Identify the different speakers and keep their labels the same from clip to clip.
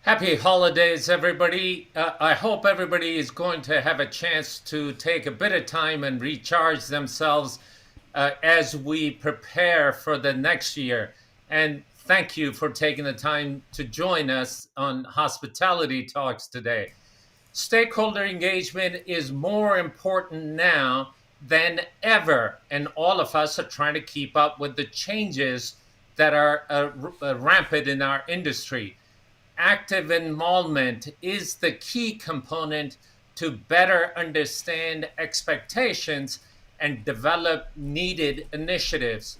Speaker 1: Happy holidays, everybody. I hope everybody is going to have a chance to take a bit of time and recharge themselves as we prepare for the next year. And thank you for taking the time to join us on Hospitality Talks today. Stakeholder engagement is more important now than ever, and all of us are trying to keep up with the changes that are rampant in our industry. Active involvement is the key component to better understand expectations and develop needed initiatives.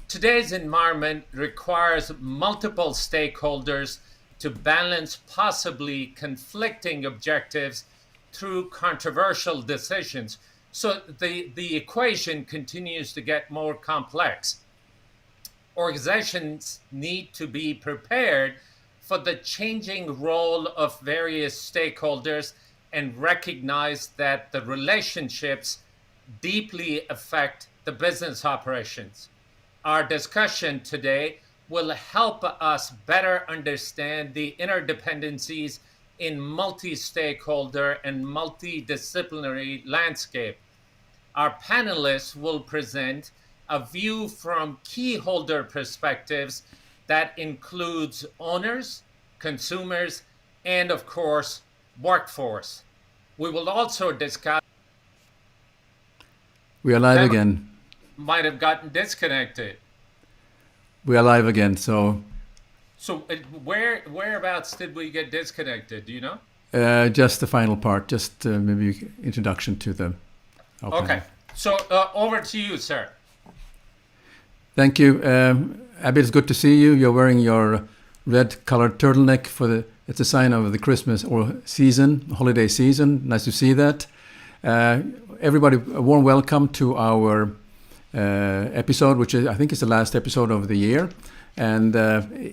Speaker 1: Today's environment requires multiple stakeholders to balance possibly conflicting objectives through controversial decisions. So the equation continues to get more complex. Organizations need to be prepared for the changing role of various stakeholders and recognize that the relationships deeply affect the business operations. Our discussion today will help us better understand the interdependencies in multi-stakeholder and multidisciplinary landscape. Our panelists will present a view from key holder perspectives that includes owners, consumers, and of course, workforce. We will also discuss.
Speaker 2: We are live
Speaker 1: Sam
Speaker 2: again.
Speaker 1: might have gotten disconnected.
Speaker 2: We are live again. So
Speaker 1: So whereabouts did we get disconnected? Do you know?
Speaker 2: just the final part, just maybe introduction to our
Speaker 1: Okay.
Speaker 2: panel.
Speaker 1: So over to you, sir.
Speaker 2: Thank you. Abby, it's good to see you. You're wearing your red-colored turtleneck it's a sign of the Christmas or season, holiday season. Nice to see that. Everybody, a warm welcome to our episode, which I think is the last episode of the year. And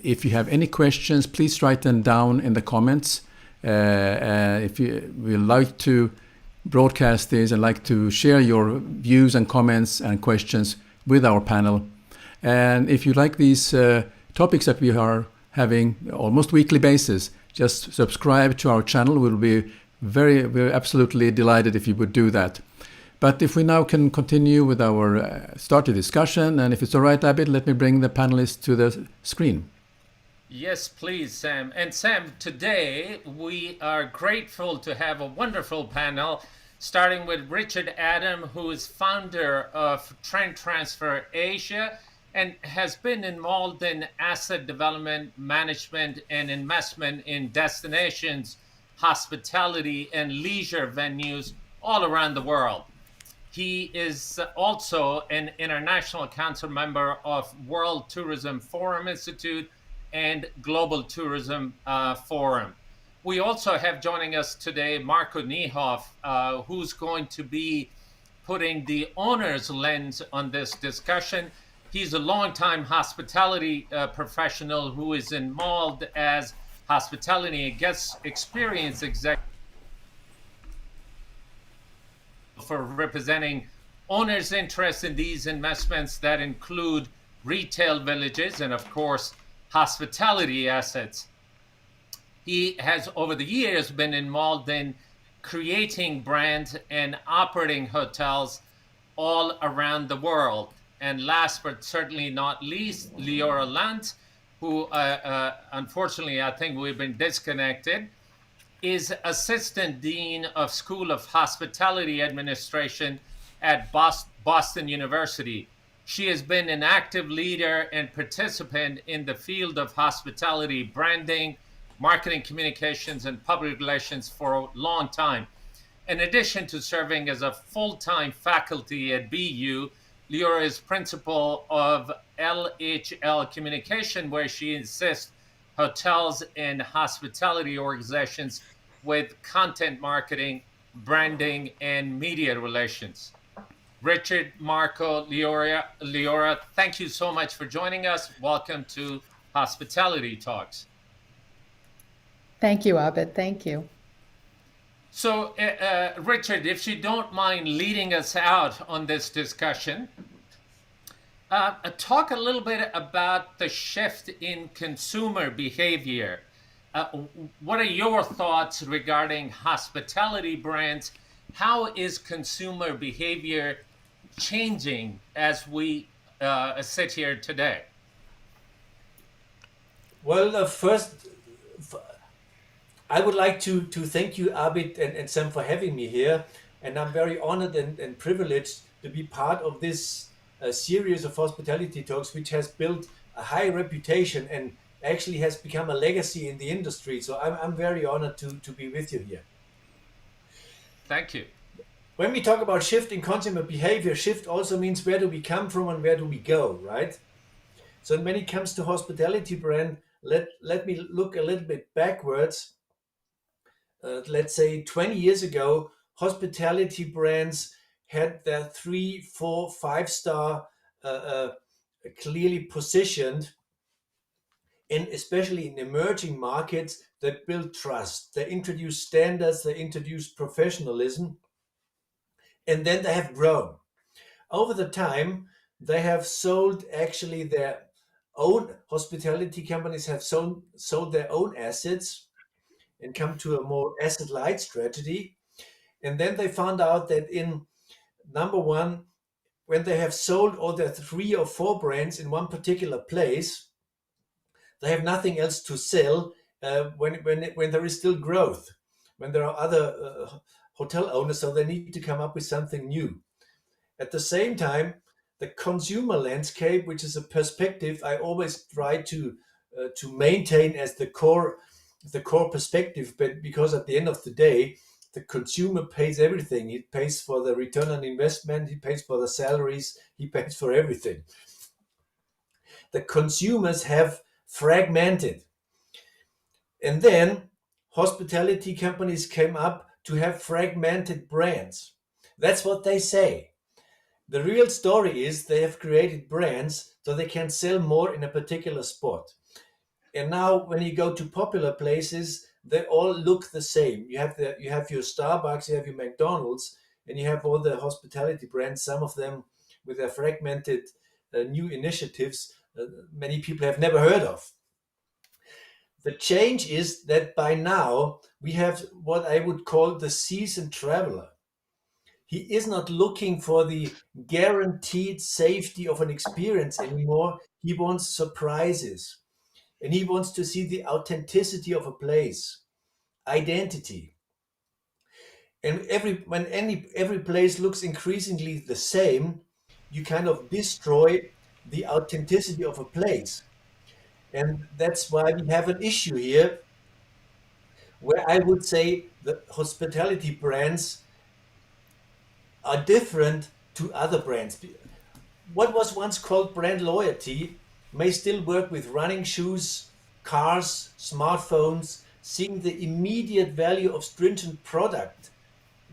Speaker 2: if you have any questions, please write them down in the comments. If you would like to broadcast this and like to share your views and comments and questions with our panel. And if you like these topics that we are having almost weekly basis, just subscribe to our channel. We'll be we're absolutely delighted if you would do that. But if we now can continue with our started discussion, and if it's all right, Abid, let me bring the panelists to the screen.
Speaker 1: Yes, please, Sam. And Sam, today we are grateful to have a wonderful panel, starting with Richard Adam, who is founder of Trend Transfer Asia and has been involved in asset development, management, and investment in destinations, hospitality, and leisure venues all around the world. He is also an international council member of World Tourism Forum Institute and Global Tourism Forum. We also have joining us today Marco Nijhof, who's going to be putting the owner's lens on this discussion. He's a longtime hospitality professional who is involved as hospitality and guest experience executive for representing owners' interest in these investments that include retail villages and, of course, hospitality assets. He has, over the years, been involved in creating brands and operating hotels all around the world. And last but certainly not least, Leora Lanz, who unfortunately I think we've been disconnected, is Assistant Dean of School of Hospitality Administration at Boston University. She has been an active leader and participant in the field of hospitality branding, marketing communications, and public relations for a long time. In addition to serving as a full-time faculty at BU, Leora is principal of LHL Communication, where she assists hotels and hospitality organizations with content marketing, branding, and media relations. Richard, Marco, Leora, thank you so much for joining us. Welcome to Hospitality Talks.
Speaker 3: Thank you, Abid. Thank you.
Speaker 1: So, Richard, if you don't mind leading us out on this discussion, talk a little bit about the shift in consumer behavior what are your thoughts regarding hospitality brands? How is consumer behavior changing as we sit here today?
Speaker 4: Well, first, I would like to thank you, Abid and Sam, for having me here. And I'm very honored and privileged to be part of this series of hospitality talks, which has built a high reputation and actually has become a legacy in the industry. So I'm very honored to be with you here.
Speaker 1: Thank you.
Speaker 4: When we talk about shift in consumer behavior, shift also means where do we come from and where do we go, right? So when it comes to hospitality brand, let me look a little bit backwards. Let's say 20 years ago, hospitality brands had their 3, 4, 5-star clearly positioned, and especially in emerging markets that build trust. They introduce standards, they introduce professionalism, and then they have grown. Over the time, they have sold actually their own hospitality companies have sold their own assets and come to a more asset light strategy. And then they found out that in number one, when they have sold all their 3 or 4 brands in one particular place, they have nothing else to sell when there is still growth, when there are other hotel owners, so they need to come up with something new. At the same time, the consumer landscape, which is a perspective I always try to maintain as the core perspective, but because at the end of the day, the consumer pays everything. He pays for the return on investment, he pays for the salaries, he pays for everything. The consumers have fragmented. And then hospitality companies came up to have fragmented brands. That's what they say. The real story is they have created brands so they can sell more in a particular spot. And now when you go to popular places, they all look the same. You have your Starbucks, you have your McDonald's, and you have all the hospitality brands, some of them with their fragmented new initiatives many people have never heard of. The change is that by now we have what I would call the seasoned traveler. He is not looking for the guaranteed safety of an experience anymore. He wants surprises, and he wants to see the authenticity of a place, identity. And every place looks increasingly the same, you kind of destroy the authenticity of a place. And that's why we have an issue here where I would say the hospitality brands are different to other brands. What was once called brand loyalty may still work with running shoes, cars, smartphones, seeing the immediate value of stringent product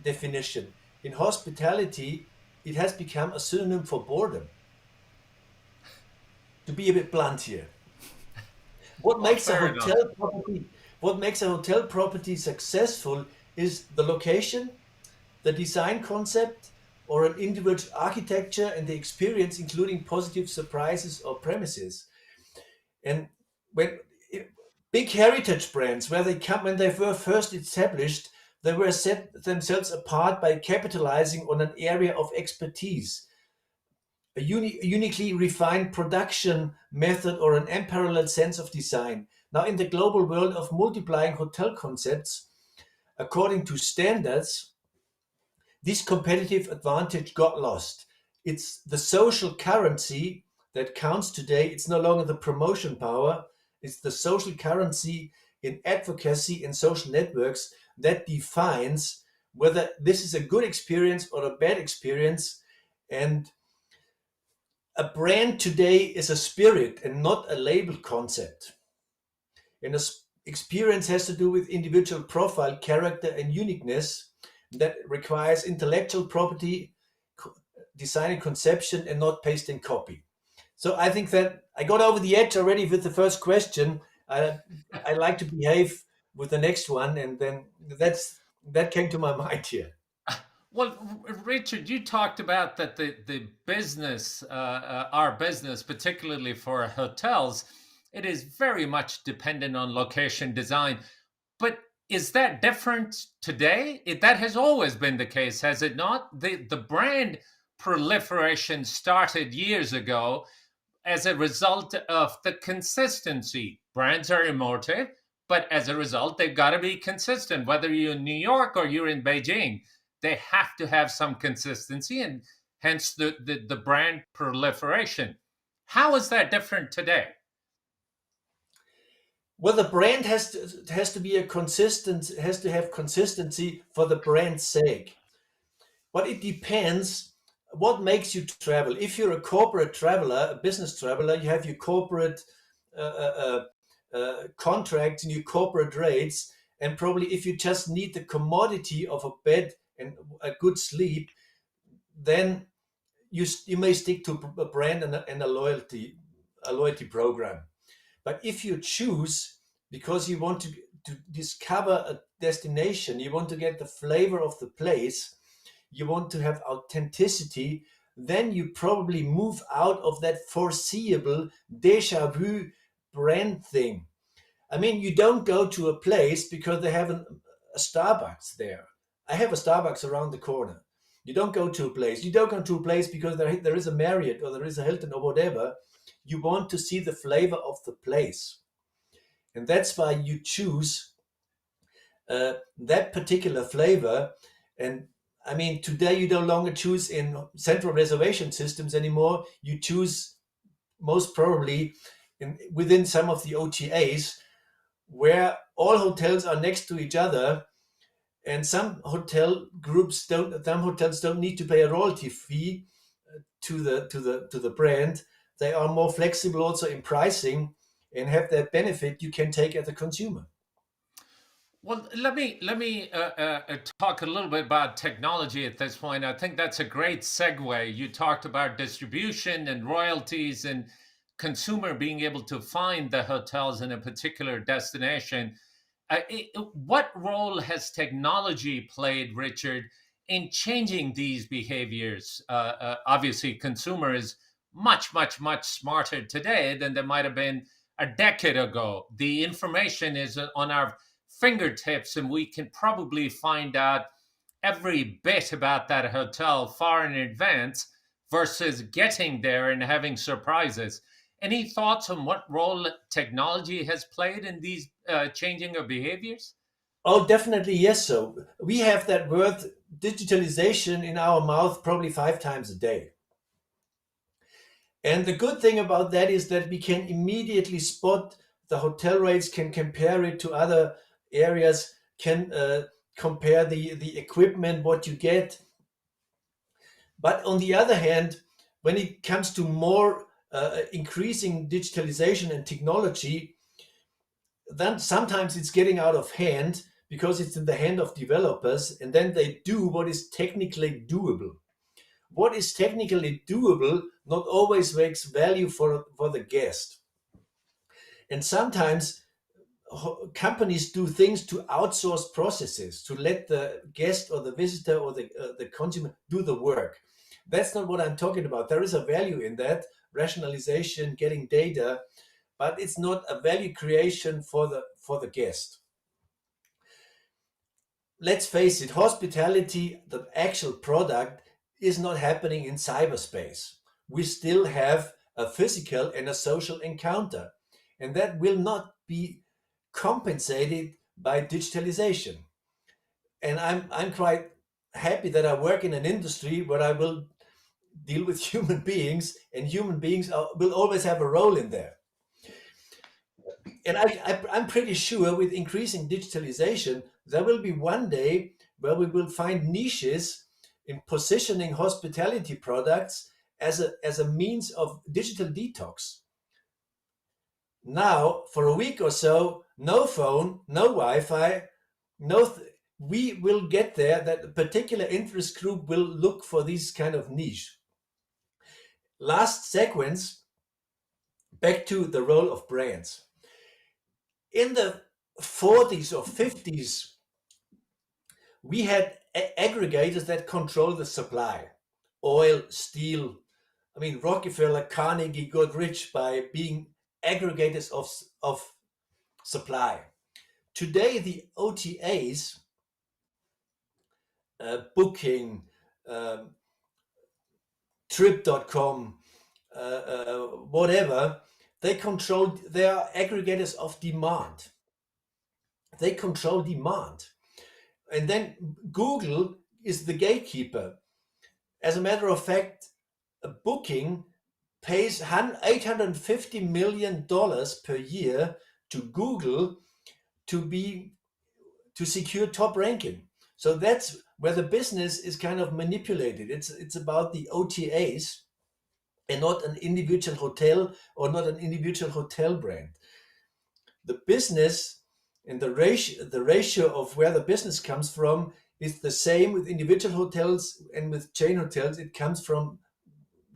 Speaker 4: definition. In hospitality, it has become a synonym for boredom. To be a bit blunt here. What
Speaker 1: Well,
Speaker 4: makes a
Speaker 1: fair enough.
Speaker 4: hotel property successful is the location, the design concept, or an individual architecture and the experience, including positive surprises or premises. And when big heritage brands, when they were first established, they were set themselves apart by capitalizing on an area of expertise, a uniquely refined production method, or an unparalleled sense of design. Now, in the global world of multiplying hotel concepts, according to standards, this competitive advantage got lost. It's the social currency that counts today. It's no longer the promotion power. It's the social currency in advocacy and social networks that defines whether this is a good experience or a bad experience. And a brand today is a spirit and not a label concept. And experience has to do with individual profile, character, and uniqueness that requires intellectual property, design and conception, and not paste and copy. So I think that I got over the edge already with the first question. I like to behave with the next one, and then that came to my mind here.
Speaker 1: Well, Richard, you talked about that the business, our business, particularly for hotels, it is very much dependent on location design. But is that different today? That has always been the case, has it not? The brand proliferation started years ago as a result of the consistency. Brands are emotive, but as a result, they've got to be consistent. Whether you're in New York or you're in Beijing, they have to have some consistency, and hence the brand proliferation. How is that different today?
Speaker 4: Well, the brand has to be has to have consistency for the brand's sake. But it depends what makes you travel. If you're a corporate traveler, a business traveler, you have your corporate contracts and your corporate rates, and probably if you just need the commodity of a bed and a good sleep, then you may stick to a brand and a loyalty program. But if you choose because you want to discover a destination, you want to get the flavor of the place, you want to have authenticity, then you probably move out of that foreseeable déjà vu brand thing. I mean, you don't go to a place because they have a Starbucks there. I have a Starbucks around the corner. You don't go to a place. You don't go to a place because there is a Marriott or there is a Hilton or whatever. You want to see the flavor of the place. And that's why you choose that particular flavor. And I mean, today you no longer choose in central reservation systems anymore. You choose most probably within some of the OTAs where all hotels are next to each other. And some hotels don't need to pay a royalty fee to the brand. They are more flexible also in pricing and have that benefit you can take as a consumer.
Speaker 1: Well, let me talk a little bit about technology at this point. I think that's a great segue. You talked about distribution and royalties and consumer being able to find the hotels in a particular destination. What role has technology played, Richard, in changing these behaviors? Obviously, consumer is much, much, much smarter today than they might have been a decade ago. The information is on our fingertips, and we can probably find out every bit about that hotel far in advance versus getting there and having surprises. Any thoughts on what role technology has played in these changing of behaviors?
Speaker 4: Oh, definitely, yes. So we have that word digitalization in our mouth probably 5 times a day. And the good thing about that is that we can immediately spot the hotel rates, can compare it to other areas, can compare the equipment, what you get. But on the other hand, when it comes to more increasing digitalization and technology, then sometimes it's getting out of hand because it's in the hand of developers, and then they do what is technically doable. What is technically doable not always makes value for the guest. And sometimes companies do things to outsource processes, to let the guest or the visitor or the consumer do the work. That's not what I'm talking about. There is a value in that, rationalization, getting data, but it's not a value creation for the guest. Let's face it, hospitality, the actual product, is not happening in cyberspace. We still have a physical and a social encounter, and that will not be compensated by digitalization. And I'm quite happy that I work in an industry where I will deal with human beings, and human beings will always have a role in there. And I'm pretty sure with increasing digitalization, there will be one day where we will find niches in positioning hospitality products as a means of digital detox. Now, for a week or so, no phone, no Wi-Fi, we will get there that a particular interest group will look for these kind of niche. Last sequence, back to the role of brands. In the 40s or 50s, we had aggregators that control the supply. Oil, steel. I mean, Rockefeller, Carnegie got rich by being aggregators of supply. Today, the OTAs, Booking, Trip.com, whatever, they are aggregators of demand. They control demand. And then Google is the gatekeeper. As a matter of fact, Booking pays $850 million per year to Google to secure top ranking. So that's where the business is kind of manipulated. It's about the OTAs and not an individual hotel or not an individual hotel brand. The business and the ratio of where the business comes from is the same with individual hotels and with chain hotels. It comes from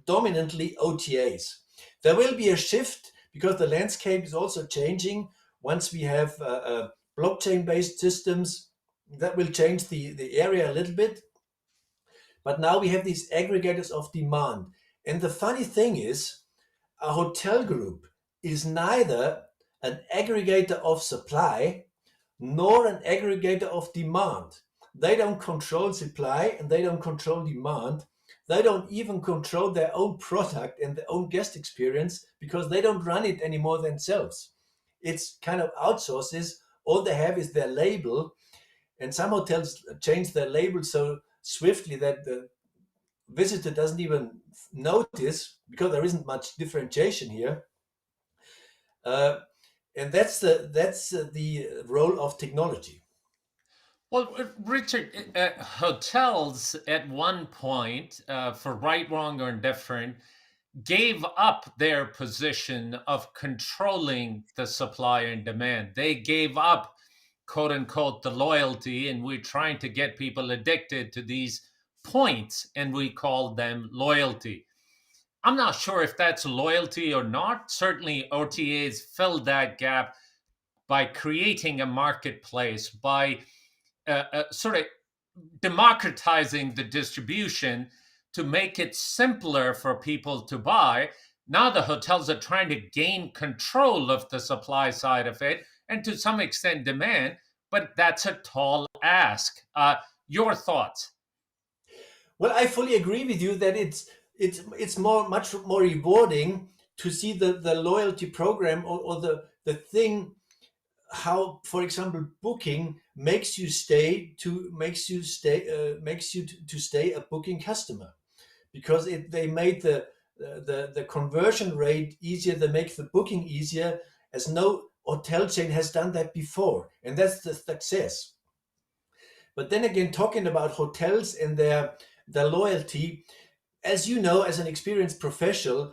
Speaker 4: dominantly OTAs. There will be a shift because the landscape is also changing. Once we have blockchain-based systems, that will change the area a little bit. But now we have these aggregators of demand. And the funny thing is, a hotel group is neither an aggregator of supply nor an aggregator of demand. They don't control supply and they don't control demand. They don't even control their own product and their own guest experience because they don't run it anymore themselves. It's kind of outsources. All they have is their label. And some hotels change their label so swiftly that the visitor doesn't even notice because there isn't much differentiation here. And that's the role of technology.
Speaker 1: Well, Richard, hotels at one point, for right, wrong, or indifferent, gave up their position of controlling the supply and demand. They gave up, quote unquote, the loyalty, and we're trying to get people addicted to these points, and we call them loyalty. I'm not sure if that's loyalty or not. Certainly, OTAs filled that gap by creating a marketplace, by sort of democratizing the distribution to make it simpler for people to buy. Now the hotels are trying to gain control of the supply side of it and to some extent demand, but that's a tall ask. Your thoughts?
Speaker 4: Well, I fully agree with you that it's much more rewarding to see the loyalty program or the thing, how, for example, Booking makes you stay a Booking customer because they made the conversion rate easier. They make the booking easier, as no hotel chain has done that before, and that's the success. But then again, talking about hotels and their loyalty, as you know, as an experienced professional,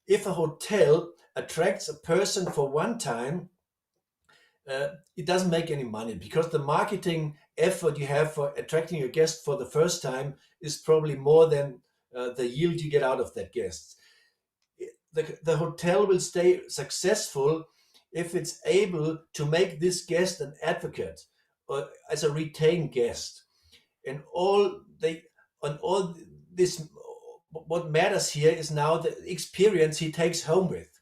Speaker 4: if a hotel attracts a person for one time, it doesn't make any money because the marketing effort you have for attracting a guest for the first time is probably more than the yield you get out of that guest. The hotel will stay successful if it's able to make this guest an advocate or as a retained guest. And all this, what matters here is now the experience he takes home with.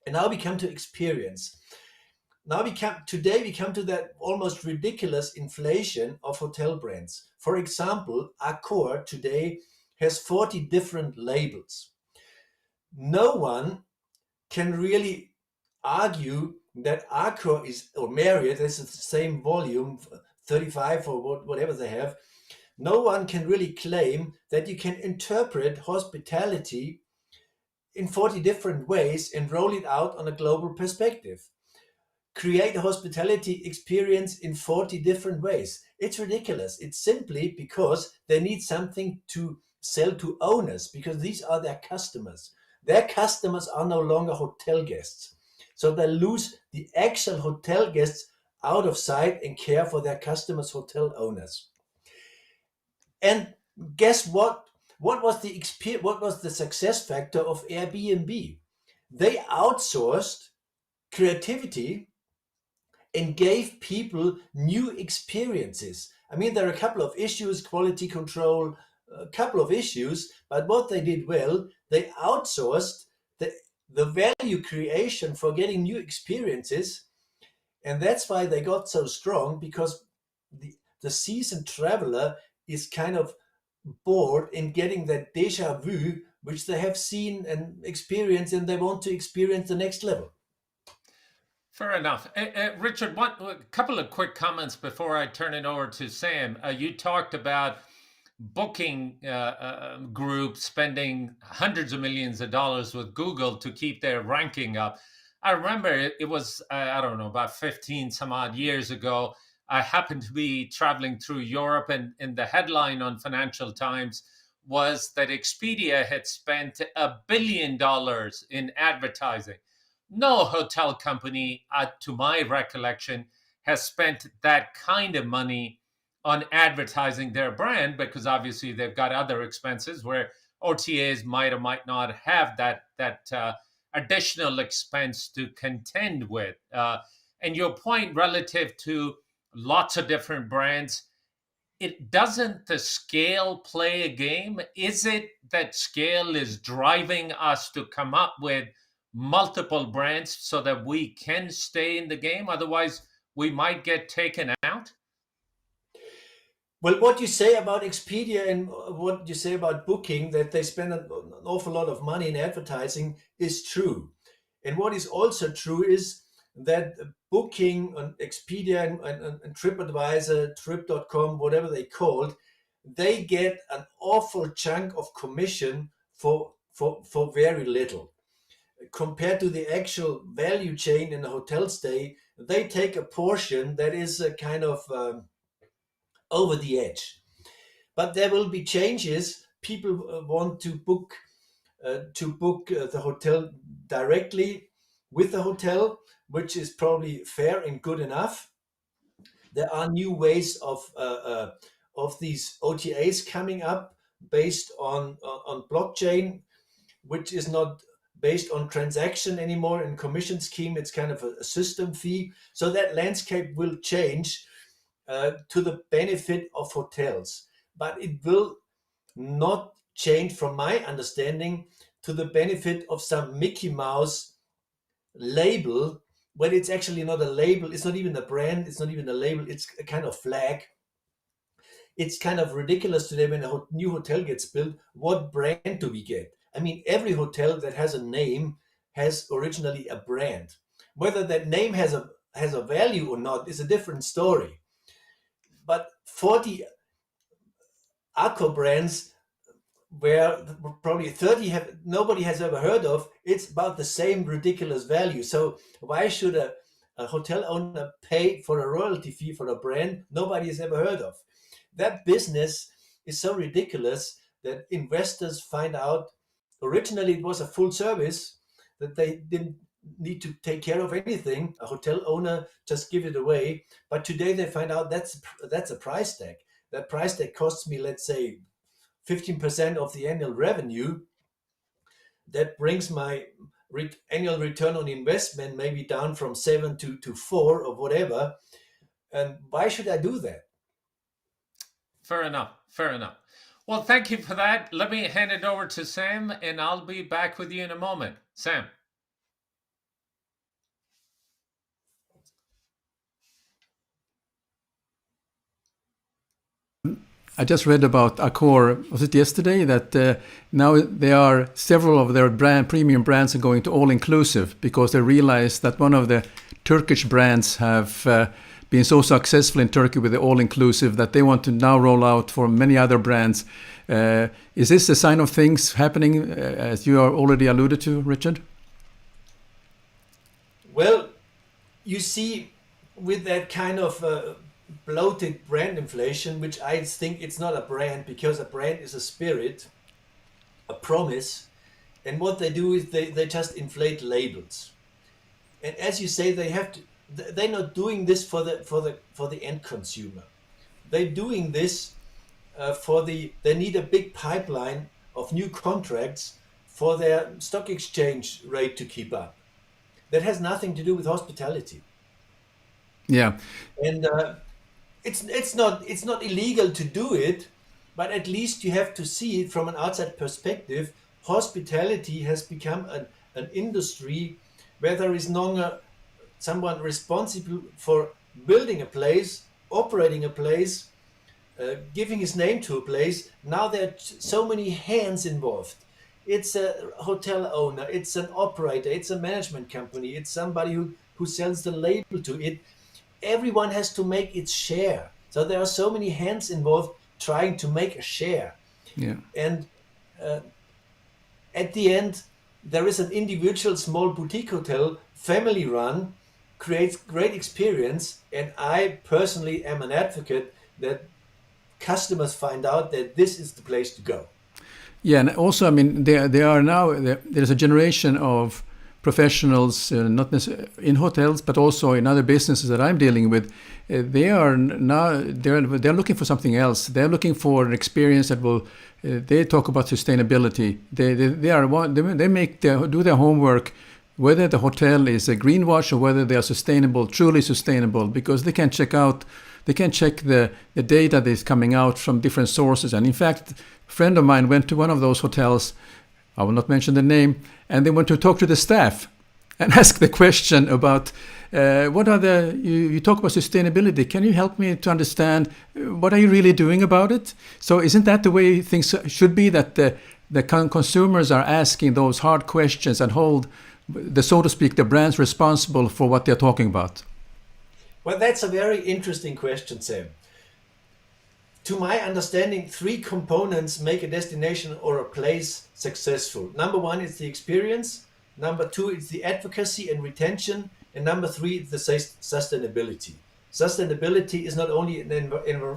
Speaker 4: And now we come to experience. Today we come to that almost ridiculous inflation of hotel brands. For example, Accor today has 40 different labels. No one can really argue that Accor or Marriott is the same volume, 35 or whatever they have. No one can really claim that you can interpret hospitality in 40 different ways and roll it out on a global perspective. Create a hospitality experience in 40 different ways. It's ridiculous. It's simply because they need something to sell to owners because these are their customers. Their customers are no longer hotel guests. So they lose the actual hotel guests out of sight and care for their customers, hotel owners. And guess what? What was the success factor of Airbnb? They outsourced creativity and gave people new experiences. I mean, there are a couple of issues, quality control, a couple of issues, but what they did well, they outsourced the value creation for getting new experiences. And that's why they got so strong, because the seasoned traveler is kind of bored in getting that deja vu, which they have seen and experienced, and they want to experience the next level.
Speaker 1: Fair enough. Richard, a couple of quick comments before I turn it over to Sam. You talked about booking groups spending hundreds of millions of dollars with Google to keep their ranking up. I remember it was, I don't know, about 15 some odd years ago. I happened to be traveling through Europe, and the headline on Financial Times was that Expedia had spent $1 billion in advertising. No hotel company, to my recollection, has spent that kind of money on advertising their brand, because obviously they've got other expenses where OTAs might or might not have that additional expense to contend with. And your point relative to lots of different brands, doesn't the scale play a game? Is it that scale is driving us to come up with multiple brands so that we can stay in the game? Otherwise, we might get taken out.
Speaker 4: Well, what you say about Expedia and what you say about Booking, that they spend an awful lot of money in advertising, is true. And what is also true is that Booking on Expedia and TripAdvisor, Trip.com, whatever they called, they get an awful chunk of commission for very little. Compared to the actual value chain in a hotel stay, they take a portion that is a kind of over the edge. But there will be changes. People want to book the hotel directly with the hotel, which is probably fair and good enough. There are new ways of these OTAs coming up based on blockchain, which is not based on transaction anymore and commission scheme. It's kind of a system fee. So that landscape will change to the benefit of hotels, but it will not change, from my understanding, to the benefit of some Mickey Mouse label, when it's actually not a label. It's not even a brand. It's not even a label. It's a kind of flag. It's kind of ridiculous today when a new hotel gets built. What brand do we get? I mean, every hotel that has a name has originally a brand. Whether that name has a value or not is a different story. But 40 Accor brands, where probably 30 nobody has ever heard of, it's about the same ridiculous value. So why should a hotel owner pay for a royalty fee for a brand nobody has ever heard of? That business is so ridiculous that investors find out. Originally, it was a full service that they didn't need to take care of anything. A hotel owner just give it away. But today they find out that's a price tag. That price tag costs me, let's say, 15% of the annual revenue. That brings my annual return on investment maybe down from 7 to 4 or whatever. And why should I do that?
Speaker 1: Fair enough. Well, thank you for that. Let me hand it over to Sam, and I'll be back with you in a moment. Sam.
Speaker 2: I just read about Accor, was it yesterday, that now several of their premium brands are going to all-inclusive because they realize that one of the Turkish brands have been so successful in Turkey with the all-inclusive that they want to now roll out for many other brands. Is this a sign of things happening, as you are already alluded to, Richard?
Speaker 4: Well, you see, with that kind of bloated brand inflation, which I think it's not a brand, because a brand is a spirit, a promise, and what they do is they just inflate labels. And as you say, they're not doing this for the end consumer. They're doing this they need a big pipeline of new contracts for their stock exchange rate to keep up. That has nothing to do with hospitality.
Speaker 2: Yeah.
Speaker 4: And it's not illegal to do it, but at least you have to see it from an outside perspective. Hospitality has become an industry where there is no longer someone responsible for building a place, operating a place, giving his name to a place. Now there are so many hands involved. It's a hotel owner, it's an operator, it's a management company, it's somebody who sells the label to it. Everyone has to make its share. So there are so many hands involved trying to make a share.
Speaker 2: Yeah.
Speaker 4: And at the end, there is an individual small boutique hotel, family run, creates great experience. And I personally am an advocate that customers find out that this is the place to go.
Speaker 2: Yeah, and also, I mean, there's a generation of professionals, not necessarily in hotels, but also in other businesses that I'm dealing with. They're looking for something else. They're looking for an experience that will. They talk about sustainability. They do their homework, whether the hotel is a greenwash or whether they are sustainable, truly sustainable, because they can check the data that is coming out from different sources. And in fact, a friend of mine went to one of those hotels, I will not mention the name, and they went to talk to the staff and ask the question about you talk about sustainability. Can you help me to understand what are you really doing about it? So isn't that the way things should be, that the consumers are asking those hard questions and hold, so to speak, the brands responsible for what they're talking about?
Speaker 4: Well, that's a very interesting question, Sam. To my understanding, 3 components make a destination or a place successful. Number 1 is the experience. Number 2 is the advocacy and retention. And number 3 is the sustainability. Sustainability is not only an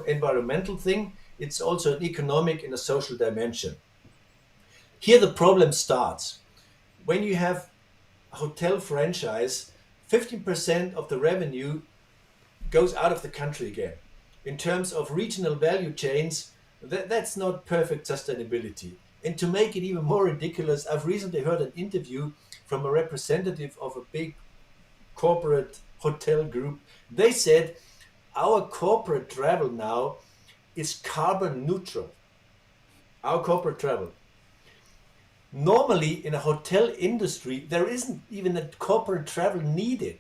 Speaker 4: environmental thing, it's also an economic and a social dimension. Here the problem starts. When you have a hotel franchise, 15% of the revenue goes out of the country again. In terms of regional value chains, that's not perfect sustainability. And to make it even more ridiculous, I've recently heard an interview from a representative of a big corporate hotel group. They said, our corporate travel now is carbon neutral. Our corporate travel. Normally in a hotel industry, there isn't even a corporate travel needed.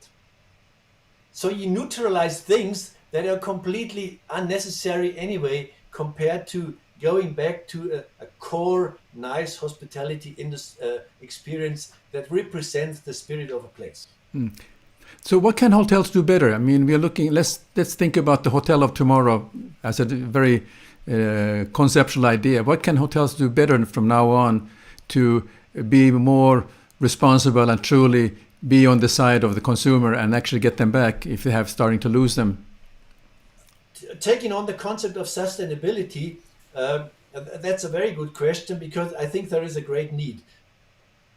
Speaker 4: So you neutralize things that are completely unnecessary anyway, compared to going back to a core, nice hospitality experience that represents the spirit of a place.
Speaker 2: So what can hotels do better? I mean, we are looking, let's think about the hotel of tomorrow as a very conceptual idea. What can hotels do better from now on to be more responsible and truly be on the side of the consumer and actually get them back if they have starting to lose them?
Speaker 4: Taking on the concept of sustainability, that's a very good question, because I think there is a great need.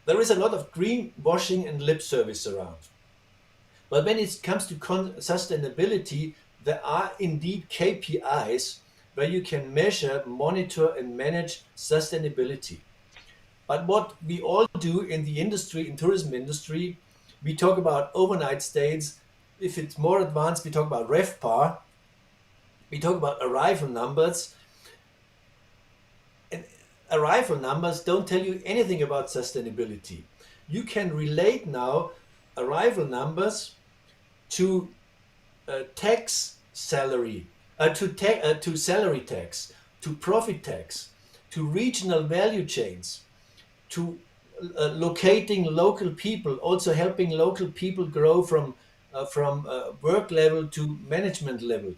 Speaker 4: There is a lot of greenwashing and lip service around. But when it comes to sustainability, there are indeed KPIs where you can measure, monitor, and manage sustainability. But what we all do in the industry, in tourism industry, we talk about overnight stays. If it's more advanced, we talk about RevPAR. We talk about arrival numbers. And arrival numbers don't tell you anything about sustainability. You can relate now arrival numbers to tax salary, to salary tax, to profit tax, to regional value chains, to locating local people, also helping local people grow from work level to management level.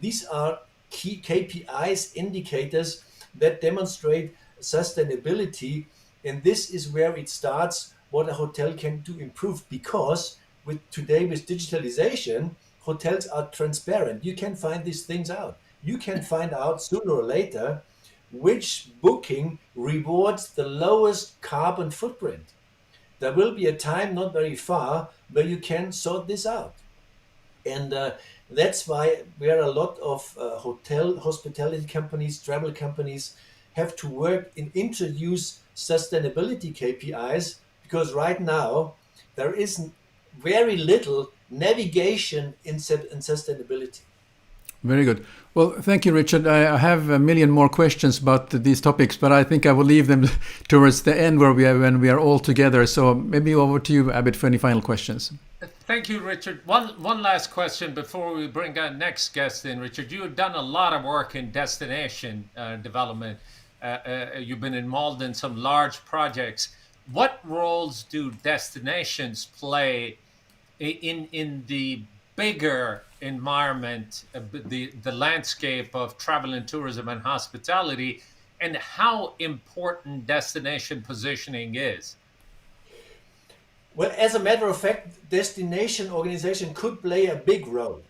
Speaker 4: These are key KPIs, indicators that demonstrate sustainability, and this is where it starts, what a hotel can do improve, because today with digitalization, hotels are transparent. You can find these things out. You can find out sooner or later which booking rewards the lowest carbon footprint. There will be a time not very far where you can sort this out. And that's why where a lot of hospitality companies, travel companies have to work and introduce sustainability KPIs, because right now there is very little navigation in sustainability.
Speaker 2: Very good. Well, thank you, Richard. I have a million more questions about these topics, but I think I will leave them towards the end when we are all together. So maybe over to you, Abid, for any final questions.
Speaker 1: Thank you, Richard. One last question before we bring our next guest in, Richard. You have done a lot of work in destination development. You've been involved in some large projects. What roles do destinations play in the bigger environment, the landscape of travel and tourism and hospitality, and how important destination positioning is?
Speaker 4: Well, as a matter of fact, destination organization could play a big role.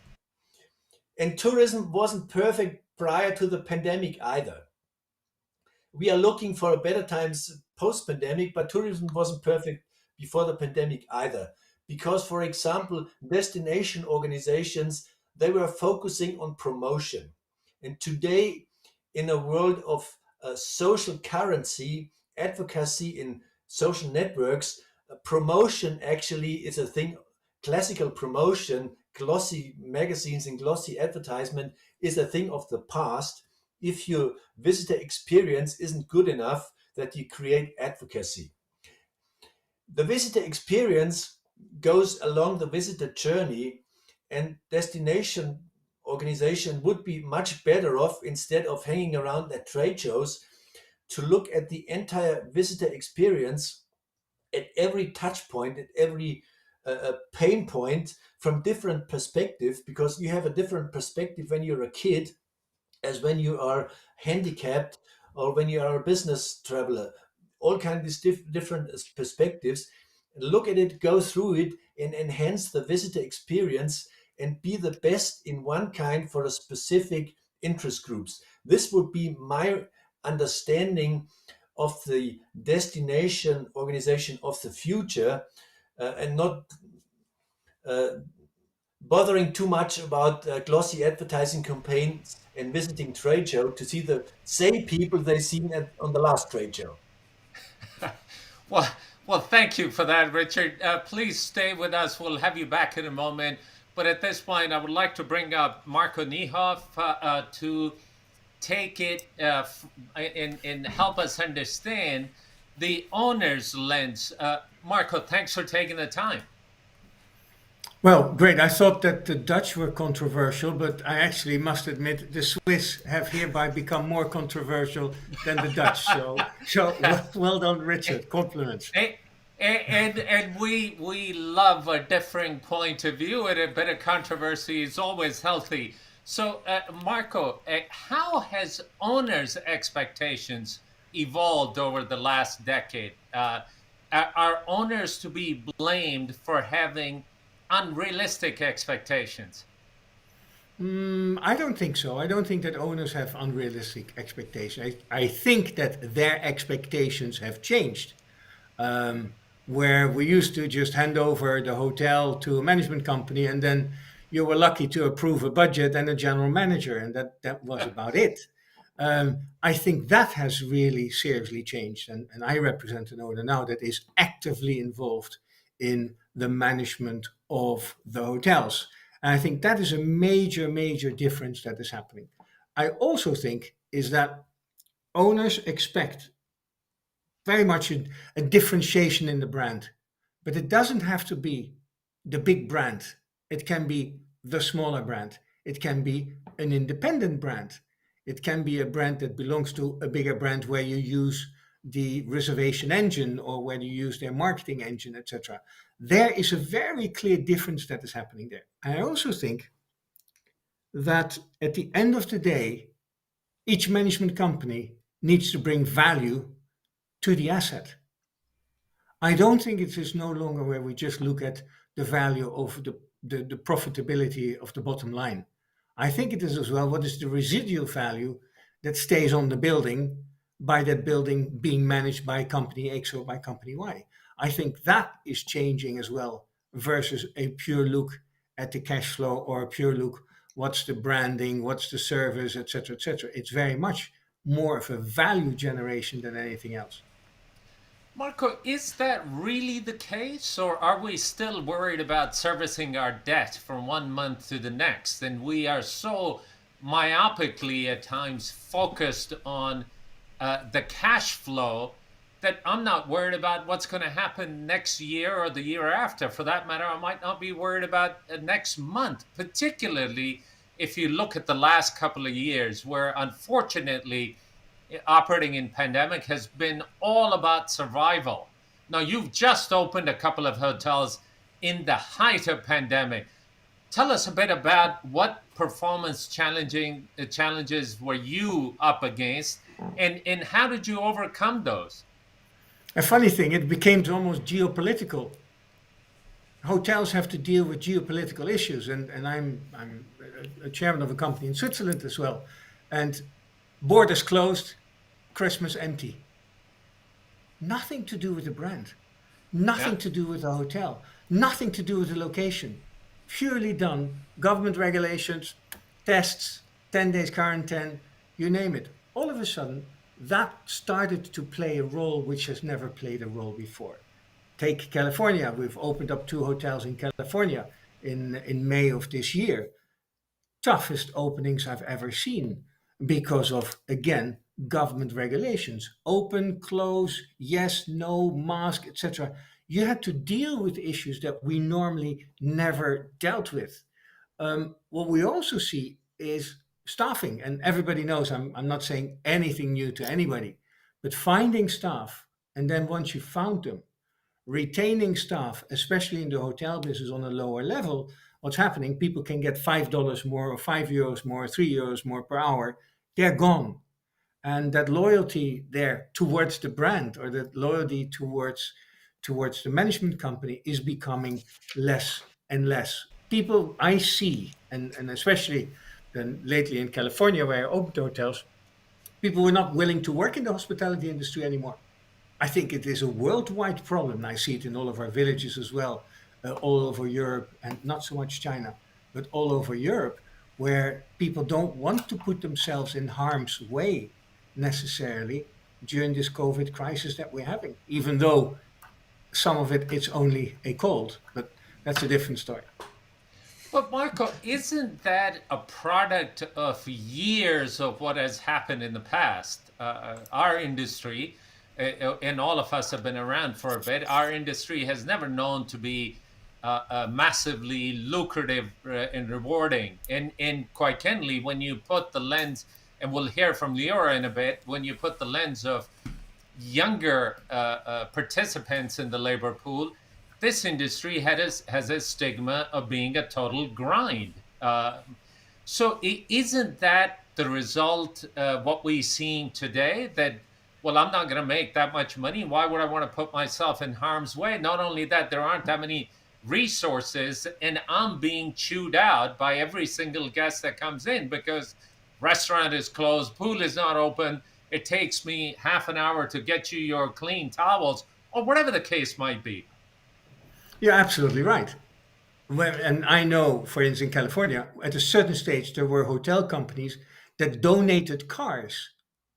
Speaker 4: And tourism wasn't perfect prior to the pandemic either. We are looking for better times post-pandemic, but tourism wasn't perfect before the pandemic either. Because, for example, destination organizations, they were focusing on promotion. And today, in a world of social currency, advocacy in social networks, promotion actually is a thing. Classical promotion, glossy magazines and glossy advertisement is a thing of the past. If your visitor experience isn't good enough, that you create advocacy. The visitor experience goes along the visitor journey, and destination organization would be much better off, instead of hanging around at trade shows, to look at the entire visitor experience at every touch point, at every pain point from different perspectives, because you have a different perspective when you're a kid as when you are handicapped or when you are a business traveler. All kinds of different perspectives. Look at it, go through it, and enhance the visitor experience and be the best in one kind for a specific interest groups. This would be my understanding of the destination organization of the future, and not bothering too much about glossy advertising campaigns and visiting trade show to see the same people they've seen on the last trade show.
Speaker 1: Well, thank you for that, Richard. Please stay with us. We'll have you back in a moment. But at this point, I would like to bring up Marco Nijhof to take it and help us understand the owner's lens. Marco, thanks for taking the time.
Speaker 5: Well, great. I thought that the Dutch were controversial, but I actually must admit the Swiss have hereby become more controversial than the Dutch. So well done, Richard. Compliments.
Speaker 1: And we love a differing point of view, and a bit of controversy is always healthy. So, Marco, how has owners' expectations evolved over the last decade? Are owners to be blamed for having unrealistic expectations?
Speaker 5: I don't think so. I don't think that owners have unrealistic expectations. I think that their expectations have changed. Where we used to just hand over the hotel to a management company, and then you were lucky to approve a budget and a general manager, and that was about it. I think that has really seriously changed, and I represent an owner now that is actively involved in the management of the hotels. And I think that is a major, major difference that is happening. I also think is that owners expect very much a differentiation in the brand, but it doesn't have to be the big brand. It can be the smaller brand. It can be an independent brand. It can be a brand that belongs to a bigger brand where you use the reservation engine or where you use their marketing engine, etc. There is a very clear difference that is happening there. I also think that at the end of the day, each management company needs to bring value to the asset. I don't think it is no longer where we just look at the value of the profitability of the bottom line. I think it is as well what is the residual value that stays on the building by that building being managed by company X or by company Y. I think that is changing as well versus a pure look at the cash flow or a pure look, what's the branding, what's the service, etc., etc. It's very much more of a value generation than anything else.
Speaker 1: Marco, is that really the case, or are we still worried about servicing our debt from one month to the next? And we are so myopically at times focused on the cash flow, that I'm not worried about what's going to happen next year or the year after. For that matter, I might not be worried about next month, particularly if you look at the last couple of years, where unfortunately operating in pandemic has been all about survival. Now, you've just opened a couple of hotels in the height of pandemic. Tell us a bit about what performance challenges were you up against, and how did you overcome those?
Speaker 5: A funny thing, it became almost geopolitical. Hotels have to deal with geopolitical issues, and I'm a chairman of a company in Switzerland as well, and borders closed, Christmas empty. Nothing to do with the brand, nothing
Speaker 1: Yeah.
Speaker 5: to do with the hotel, nothing to do with the location. Purely done, government regulations, tests, 10 days quarantine, you name it. All of a sudden, that started to play a role which has never played a role before. Take California. We've opened up 2 hotels in California in May of this year. Toughest openings I've ever seen because of, again, government regulations. Open, close, yes, no, mask, etc. You had to deal with issues that we normally never dealt with. What we also see is staffing, and everybody knows I'm not saying anything new to anybody, but finding staff, and then once you found them, retaining staff, especially in the hotel business on a lower level, what's happening, people can get $5 more or €5 more, €3 more per hour, they're gone. And that loyalty there towards the brand or that loyalty towards the management company is becoming less and less. People I see, and especially then lately in California where I opened hotels, people were not willing to work in the hospitality industry anymore. I think it is a worldwide problem. I see it in all of our villages as well, all over Europe, and not so much China, but all over Europe, where people don't want to put themselves in harm's way necessarily during this COVID crisis that we're having, even though some of it it's only a cold, but that's a different story.
Speaker 1: But Marco, isn't that a product of years of what has happened in the past? Our industry, and all of us have been around for a bit, our industry has never known to be massively lucrative and rewarding. And quite candidly, when you put the lens, and we'll hear from Leora in a bit, when you put the lens of younger participants in the labor pool, this industry has a stigma of being a total grind. So isn't that the result of what we're seeing today? That, well, I'm not going to make that much money. Why would I want to put myself in harm's way? Not only that, there aren't that many resources, and I'm being chewed out by every single guest that comes in because restaurant is closed, pool is not open. It takes me half an hour to get you your clean towels, or whatever the case might be.
Speaker 5: You're absolutely right. And I know, for instance, in California, at a certain stage, there were hotel companies that donated cars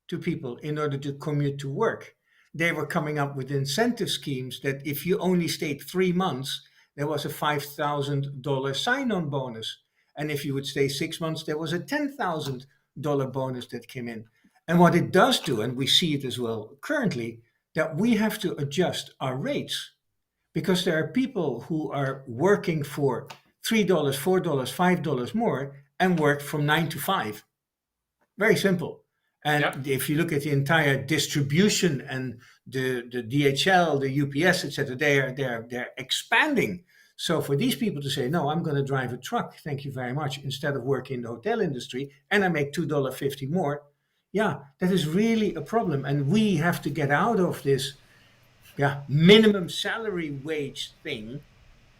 Speaker 5: to people in order to commute to work. They were coming up with incentive schemes that if you only stayed 3 months, there was a $5,000 sign-on bonus. And if you would stay 6 months, there was a $10,000 bonus that came in. And what it does do, and we see it as well currently, that we have to adjust our rates because there are people who are working for $3, $4, $5 more and work from 9 to 5. Very simple. And
Speaker 1: Yep.
Speaker 5: if you look at the entire distribution and the DHL, the UPS, etc., they're expanding. So for these people to say, no, I'm going to drive a truck, thank you very much, instead of working in the hotel industry, and I make $2.50 more, yeah, that is really a problem. And we have to get out of this minimum salary wage thing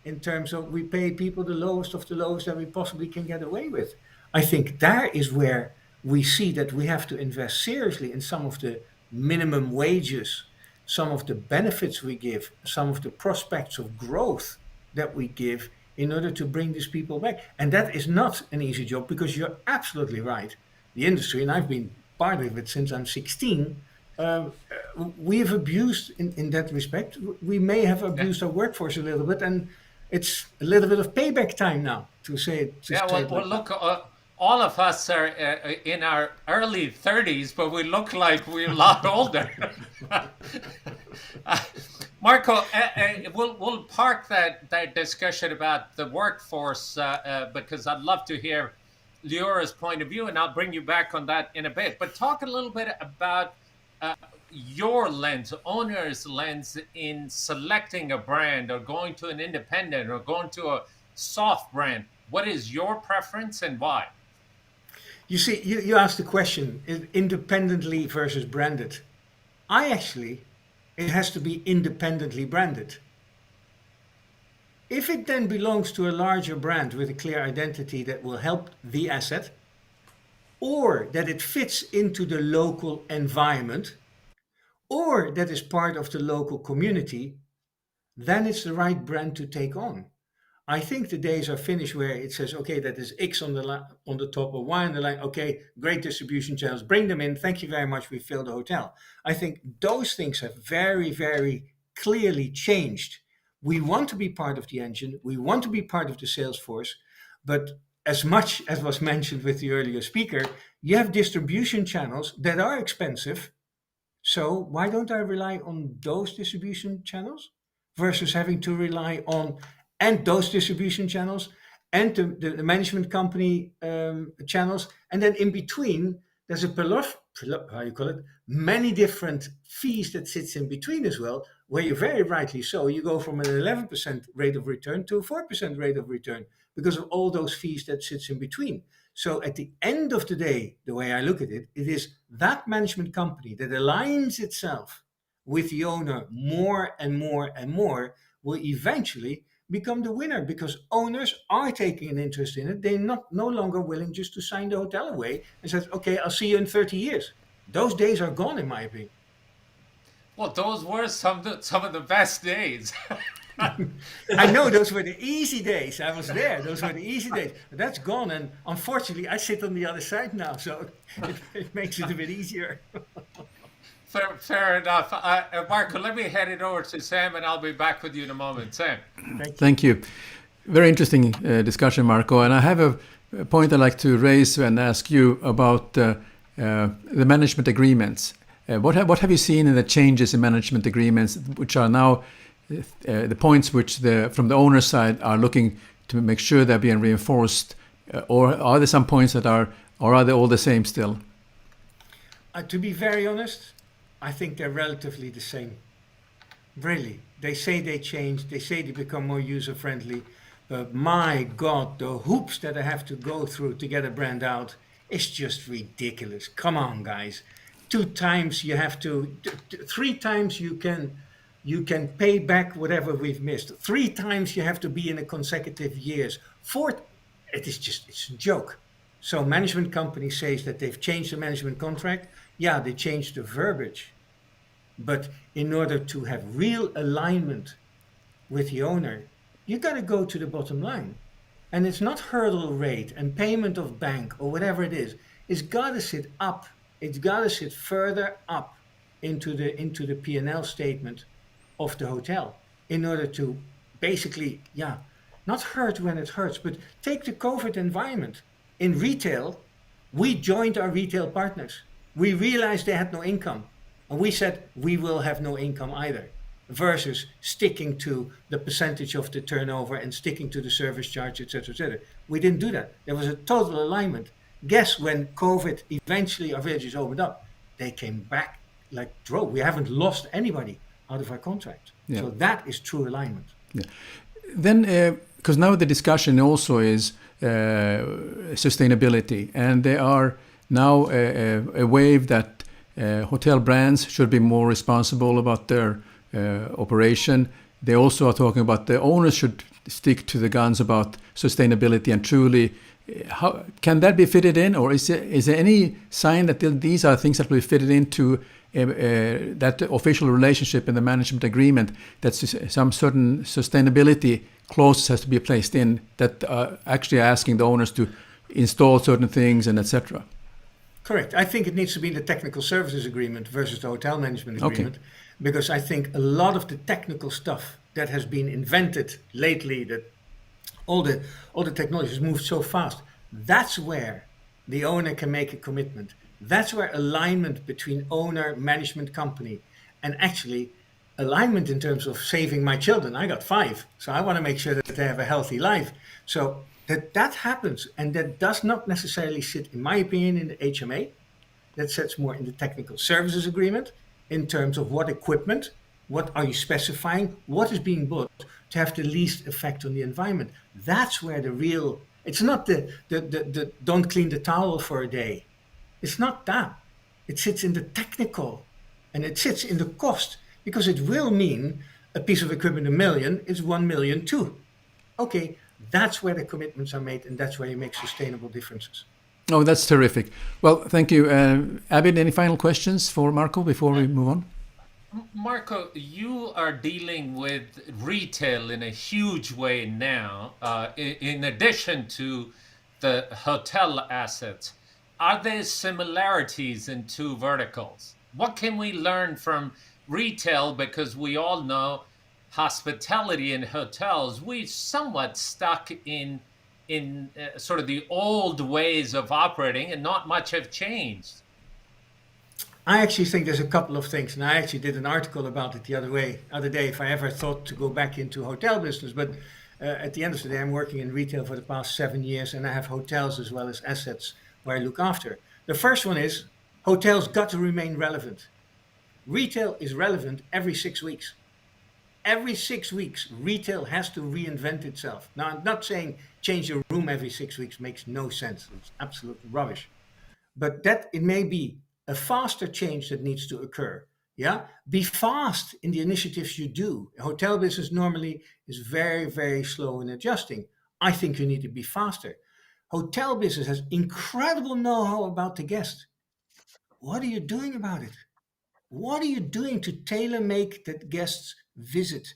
Speaker 5: in terms of we pay people the lowest of the lowest that we possibly can get away with. I think that is where we see that we have to invest seriously in some of the minimum wages, some of the benefits we give, some of the prospects of growth that we give in order to bring these people back. And that is not an easy job because you're absolutely right. The industry, and I've been part of it since I'm 16, we've abused in that respect. We may have abused our workforce a little bit, and it's a little bit of payback time now, to say it.
Speaker 1: Yeah, well, look, all of us are in our early 30s, but we look like we're a lot older. Marco, we'll park that discussion about the workforce because I'd love to hear Leora's point of view, and I'll bring you back on that in a bit. But talk a little bit about your lens, owner's lens, in selecting a brand or going to an independent or going to a soft brand. What is your preference and why?
Speaker 5: You see, you asked the question, independently versus branded. It has to be independently branded. If it then belongs to a larger brand with a clear identity that will help the asset, or that it fits into the local environment, or that is part of the local community, then it's the right brand to take on. I think the days are finished where it says, okay, that is X on the top or Y on the line. Okay, great distribution channels, bring them in. Thank you very much. We filled the hotel. I think those things have very, very clearly changed. We want to be part of the engine. We want to be part of the sales force. But as much as was mentioned with the earlier speaker, you have distribution channels that are expensive. So why don't I rely on those distribution channels versus having to rely on and those distribution channels and the management company channels, and then in between there's many different fees that sits in between as well, where you very rightly so, you go from an 11% rate of return to a 4% rate of return because of all those fees that sits in between. So at the end of the day, the way I look at it, it is that management company that aligns itself with the owner more and more and more will eventually become the winner, because owners are taking an interest in it. They're no longer willing just to sign the hotel away and says, okay, I'll see you in 30 years. Those days are gone, in my opinion.
Speaker 1: Well, those were some of the best days.
Speaker 5: I know those were the easy days. I was there. Those were the easy days. But that's gone. And unfortunately, I sit on the other side now. So it makes it a bit easier.
Speaker 1: Fair enough. Marco, let me head it over to Sam, and I'll be back with you in a moment. Sam.
Speaker 2: Thank you. Very interesting discussion, Marco. And I have a point I'd like to raise and ask you about the management agreements. What have you seen in the changes in management agreements, which are now the points which from the owner's side are looking to make sure they're being reinforced, or are there some points that are they all the same still?
Speaker 5: To be very honest, I think they're relatively the same. Really. They say they change, they say they become more user-friendly, but my God, the hoops that I have to go through to get a brand out is just ridiculous. Come on, guys. 2 times you have to, 3 times you can pay back whatever we've missed. 3 times you have to be in a consecutive years. 4, it's a joke. So management company says that they've changed the management contract. Yeah, they changed the verbiage. But in order to have real alignment with the owner, you got to go to the bottom line. And it's not hurdle rate and payment of bank or whatever it is. It's got to sit up. It's got to sit further up into the P&L statement of the hotel in order to basically, not hurt when it hurts, but take the COVID environment. In retail, we joined our retail partners. We realized they had no income. And we said, we will have no income either, versus sticking to the percentage of the turnover and sticking to the service charge, etc., etc. We didn't do that. There was a total alignment. Guess when COVID eventually our villages opened up, they came back like drove. We haven't lost anybody out of our contract. Yeah. So that is true alignment.
Speaker 2: Yeah. Then, because now the discussion also is sustainability, and there are now a wave that hotel brands should be more responsible about their operation. They also are talking about the owners should stick to the guns about sustainability and truly. How can that be fitted in, or is there any sign that these are things that will be fitted into that official relationship in the management agreement, that some certain sustainability clauses has to be placed in that are actually asking the owners to install certain things and etc.?
Speaker 5: Correct. I think it needs to be in the technical services agreement versus the hotel management agreement, because I think a lot of the technical stuff that has been invented lately, that all the technologies moved so fast, that's where the owner can make a commitment. That's where alignment between owner, management company, and actually alignment in terms of saving my children. I got 5, so I want to make sure that they have a healthy life. So that happens, and that does not necessarily sit, in my opinion, in the HMA. That sits more in the technical services agreement in terms of what equipment, what are you specifying, what is being bought to have the least effect on the environment. That's where the real, it's not the don't clean the towel for a day. It's not that. It sits in the technical, and it sits in the cost, because it will mean a piece of equipment, 1 million, is 1 million too. Okay, that's where the commitments are made, and that's where you make sustainable differences.
Speaker 2: Oh, that's terrific. Well, thank you. Abid, any final questions for Marco before we move on?
Speaker 1: Marco, you are dealing with retail in a huge way now, in addition to the hotel assets. Are there similarities in two verticals? What can we learn from retail? Because we all know hospitality and hotels, we're somewhat stuck in sort of the old ways of operating, and not much have changed.
Speaker 5: I actually think there's a couple of things, and I actually did an article about it the other day, if I ever thought to go back into hotel business. But at the end of the day, I'm working in retail for the past 7 years, and I have hotels as well as assets where I look after. The first one is hotels got to remain relevant. Retail is relevant every 6 weeks. Every 6 weeks, retail has to reinvent itself. Now, I'm not saying change your room every 6 weeks, makes no sense. It's absolute rubbish. But that it may be a faster change that needs to occur. Yeah, be fast in the initiatives you do. Hotel business normally is very, very slow in adjusting. I think you need to be faster. Hotel business has incredible know-how about the guest. What are you doing about it? What are you doing to tailor make that guest's visit,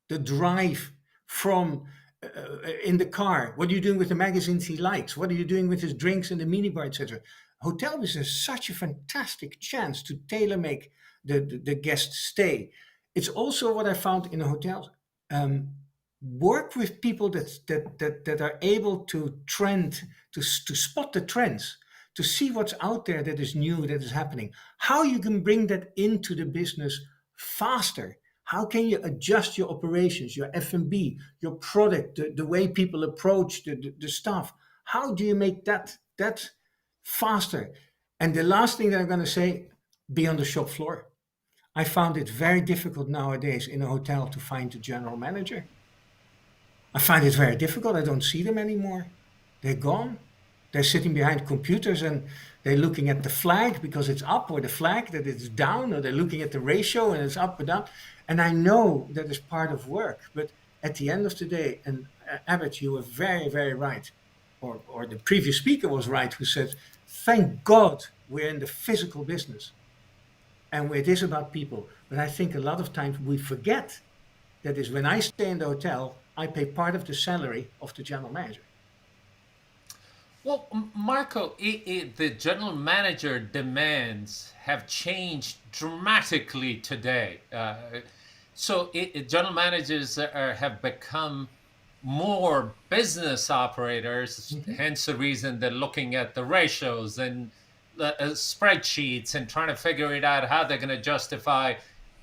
Speaker 5: the drive from in the car? What are you doing with the magazines he likes? What are you doing with his drinks in the minibar, etc.? Hotel business is such a fantastic chance to tailor make the guest stay. It's also what I found in a hotel. Work with people that are able to spot the trends, to see what's out there that is new, that is happening. How you can bring that into the business faster. How can you adjust your operations, your F&B, your product, the way people approach the staff? How do you make that faster? And the last thing that I'm going to say, be on the shop floor. I found it very difficult nowadays in a hotel to find a general manager. I find it very difficult. I don't see them anymore. They're gone. They're sitting behind computers and they're looking at the flag because it's up, or the flag that it's down, or they're looking at the ratio and it's up or down. And I know that is part of work, but at the end of the day, and Abid, you were very, very right, or the previous speaker was right, who said, thank God we're in the physical business and it is about people. But I think a lot of times we forget that is when I stay in the hotel, I pay part of the salary of the general manager.
Speaker 1: Well, Marco, the general manager demands have changed dramatically today. So general managers have become more business operators, hence the reason they're looking at the ratios and spreadsheets and trying to figure it out how they're going to justify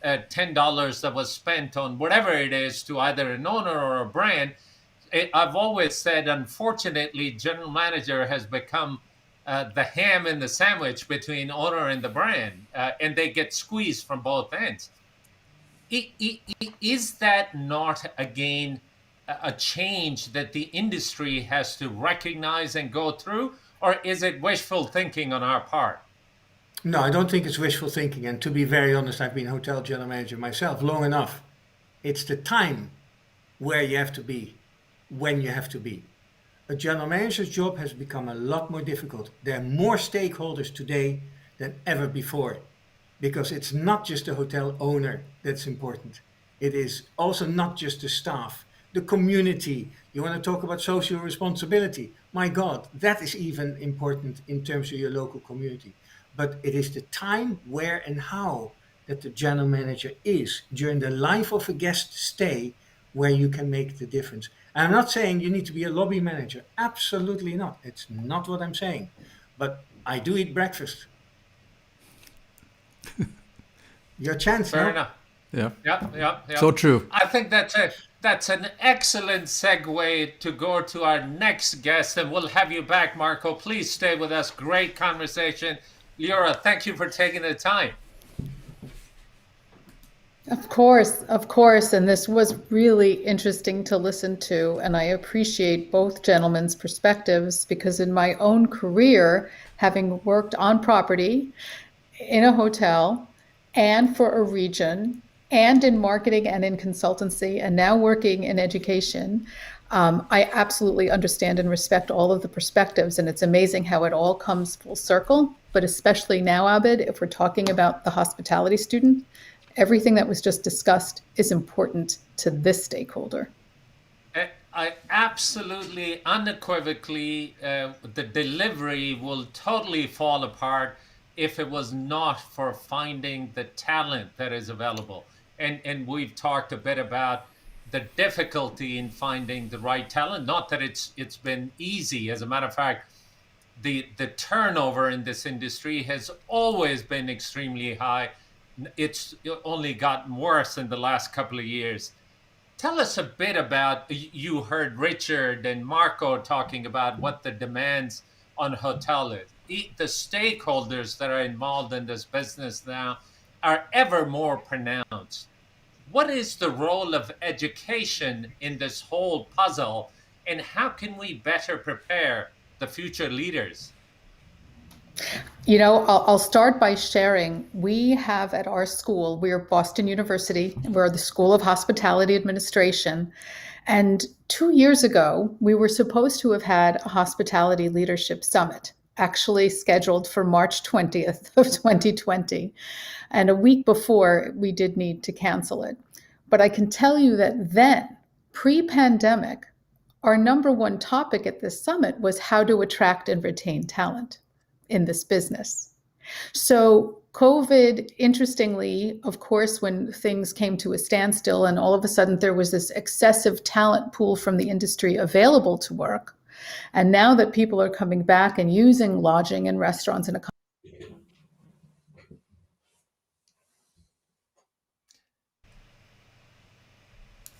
Speaker 1: $10 that was spent on whatever it is to either an owner or a brand. I've always said, unfortunately, general manager has become the ham in the sandwich between owner and the brand, and they get squeezed from both ends. Is that not, again, a change that the industry has to recognize and go through, or is it wishful thinking on our part?
Speaker 5: No, I don't think it's wishful thinking. And to be very honest, I've been hotel general manager myself long enough. It's the time where you have to be, when you have to be. A general manager's job has become a lot more difficult. There are more stakeholders today than ever before, because it's not just the hotel owner that's important. It is also not just the staff, the community. You want to talk about social responsibility. My God, that is even important in terms of your local community. But it is the time, where and how that the general manager is during the life of a guest stay where you can make the difference. And I'm not saying you need to be a lobby manager. Absolutely not. It's not what I'm saying. But I do eat breakfast. Your chance,
Speaker 1: Fair
Speaker 5: no?
Speaker 1: enough.
Speaker 2: Yeah.
Speaker 1: Yeah.
Speaker 2: So true.
Speaker 1: I think that's an excellent segue to go to our next guest, and we'll have you back, Marco. Please stay with us. Great conversation. Leora, thank you for taking the time.
Speaker 3: Of course. And this was really interesting to listen to. And I appreciate both gentlemen's perspectives because in my own career, having worked on property in a hotel and for a region and in marketing and in consultancy and now working in education, I absolutely understand and respect all of the perspectives. And it's amazing how it all comes full circle. But especially now, Abid, if we're talking about the hospitality student, everything that was just discussed is important to this stakeholder.
Speaker 1: I absolutely, unequivocally, the delivery will totally fall apart if it was not for finding the talent that is available. And we've talked a bit about the difficulty in finding the right talent. Not that it's been easy. As a matter of fact, the turnover in this industry has always been extremely high. It's only gotten worse in the last couple of years. Tell us a bit about, you heard Richard and Marco talking about what the demands on hotel is. The stakeholders that are involved in this business now are ever more pronounced. What is the role of education in this whole puzzle, and how can we better prepare the future leaders?
Speaker 3: You know, I'll start by sharing. We have at our school, we're Boston University, we're the School of Hospitality Administration. And 2 years ago, we were supposed to have had a hospitality leadership summit, actually scheduled for March 20th of 2020. And a week before, we did need to cancel it. But I can tell you that then, pre-pandemic, our number one topic at this summit was how to attract and retain talent in this business. So COVID, interestingly, of course, when things came to a standstill and all of a sudden there was this excessive talent pool from the industry available to work. And now that people are coming back and using lodging and restaurants and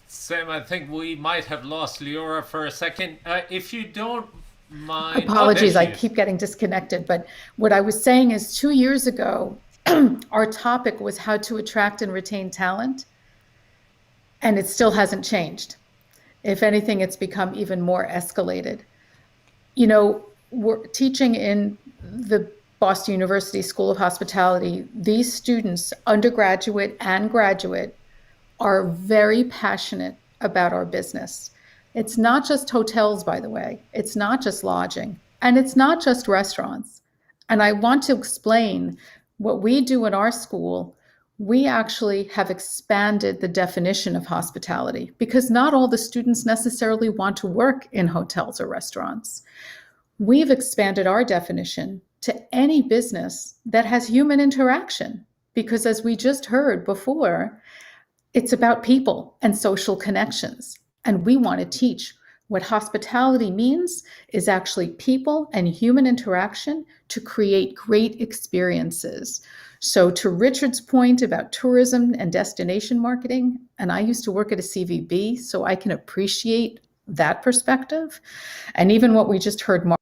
Speaker 1: Sam, I think we might have lost Leora for a second. If you don't mind.
Speaker 3: Apologies,
Speaker 1: Oh,
Speaker 3: I keep getting disconnected. But what I was saying is 2 years ago, our topic was how to attract and retain talent. And it still hasn't changed. If anything, it's become even more escalated. You know, we're teaching in the Boston University School of Hospitality. These students, undergraduate and graduate, are very passionate about our business. It's not just hotels, by the way. It's not just lodging, and it's not just restaurants. And I want to explain what we do in our school. We actually have expanded the definition of hospitality because not all the students necessarily want to work in hotels or restaurants. We've expanded our definition to any business that has human interaction because, as we just heard before, it's about people and social connections. And we want to teach what hospitality means is actually people and human interaction to create great experiences. So to Richard's point about tourism and destination marketing, and I used to work at a CVB, so I can appreciate that perspective. And even what we just heard Mark.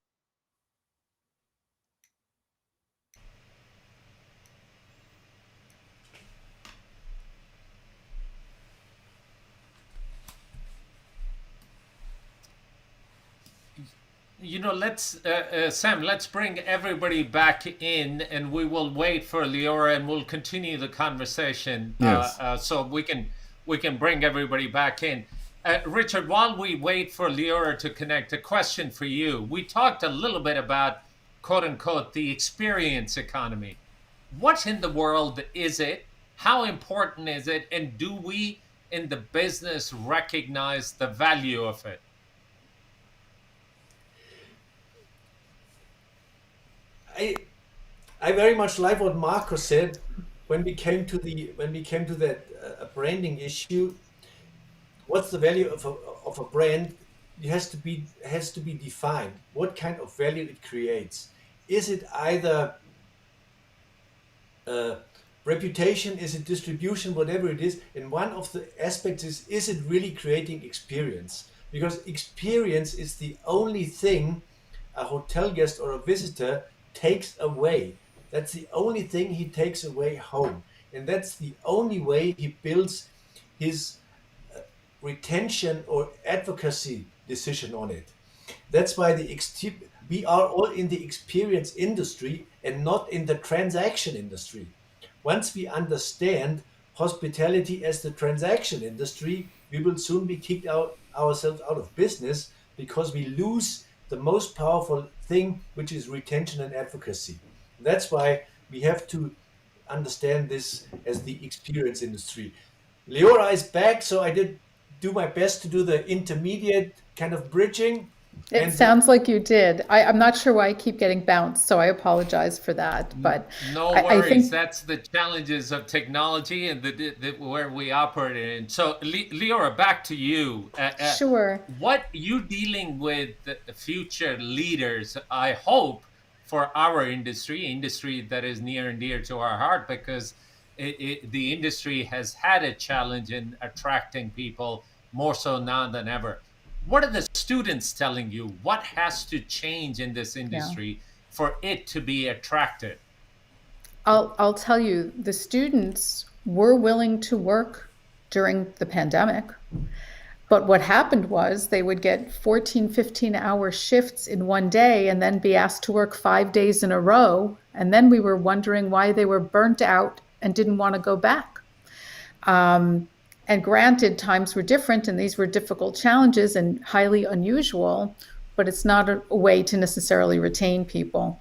Speaker 1: You know, Sam, let's bring everybody back in, and we will wait for Leora, and we'll continue the conversation.
Speaker 2: Yes.
Speaker 1: So we can bring everybody back in. Richard, while we wait for Leora to connect, a question for you. We talked a little bit about, quote unquote, the experience economy. What in the world is it? How important is it? And do we in the business recognize the value of it?
Speaker 4: I very much like what Marco said when we came to that branding issue. What's the value of a brand has to be defined. What kind of value it creates? Is it either reputation? Is it distribution? Whatever it is. And one of the aspects is it really creating experience? Because experience is the only thing a hotel guest or a visitor takes away. That's the only thing he takes away home. And that's the only way he builds his retention or advocacy decision on it. That's why we are all in the experience industry and not in the transaction industry. Once we understand hospitality as the transaction industry, we will soon be kicked ourselves out of business, because we lose the most powerful thing, which is retention and advocacy. That's why we have to understand this as the experience industry. Leora is back, so I did do my best to do the intermediate kind of bridging.
Speaker 3: It sounds like you did. I'm not sure why I keep getting bounced, so I apologize for that. But
Speaker 1: no
Speaker 3: I
Speaker 1: worries.
Speaker 3: think
Speaker 1: That's the challenges of technology and where we operate in. So, Leora, back to you.
Speaker 3: sure.
Speaker 1: What you dealing with the future leaders, I hope, for our industry that is near and dear to our heart, because the industry has had a challenge in attracting people more so now than ever. What are the students telling you? What has to change in this industry for it to be attractive?
Speaker 3: I'll tell you, the students were willing to work during the pandemic. But what happened was they would get 14, 15-hour shifts in one day and then be asked to work 5 days in a row. And then we were wondering why they were burnt out and didn't want to go back. And granted, times were different and these were difficult challenges and highly unusual, but it's not a way to necessarily retain people.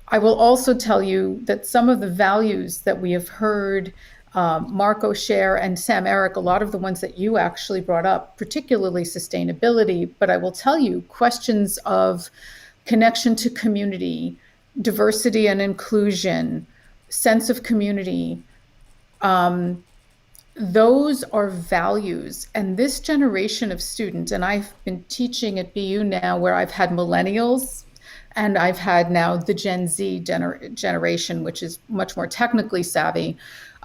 Speaker 3: I will also tell you that some of the values that we have heard Marco share and Sam-Erik, a lot of the ones that you actually brought up, particularly sustainability, but I will tell you questions of connection to community, diversity and inclusion, sense of community, those are values. And this generation of students, and I've been teaching at BU now where I've had millennials and I've had now the Gen Z generation, which is much more technically savvy.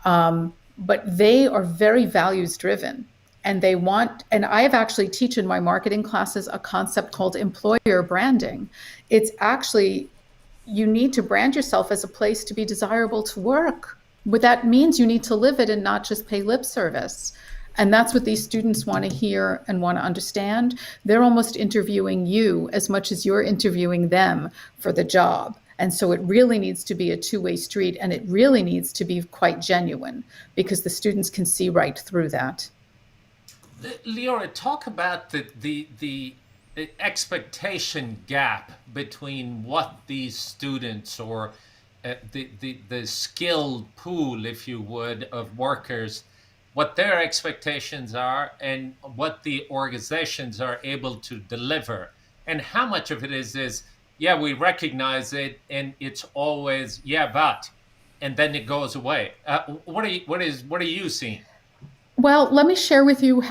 Speaker 3: But they are very values driven and they want, and I've actually teach in my marketing classes a concept called employer branding. It's actually, you need to brand yourself as a place to be desirable to work. But that means you need to live it and not just pay lip service. And that's what these students want to hear and want to understand. They're almost interviewing you as much as you're interviewing them for the job. And so it really needs to be a two-way street, and it really needs to be quite genuine because the students can see right through that.
Speaker 1: Leora, talk about the expectation gap between what these students or the skilled pool, if you would, of workers, what their expectations are and what the organizations are able to deliver. And how much of it is yeah, we recognize it, and it's always yeah, but, and then it goes away. What are you seeing?
Speaker 3: Well, let me share with you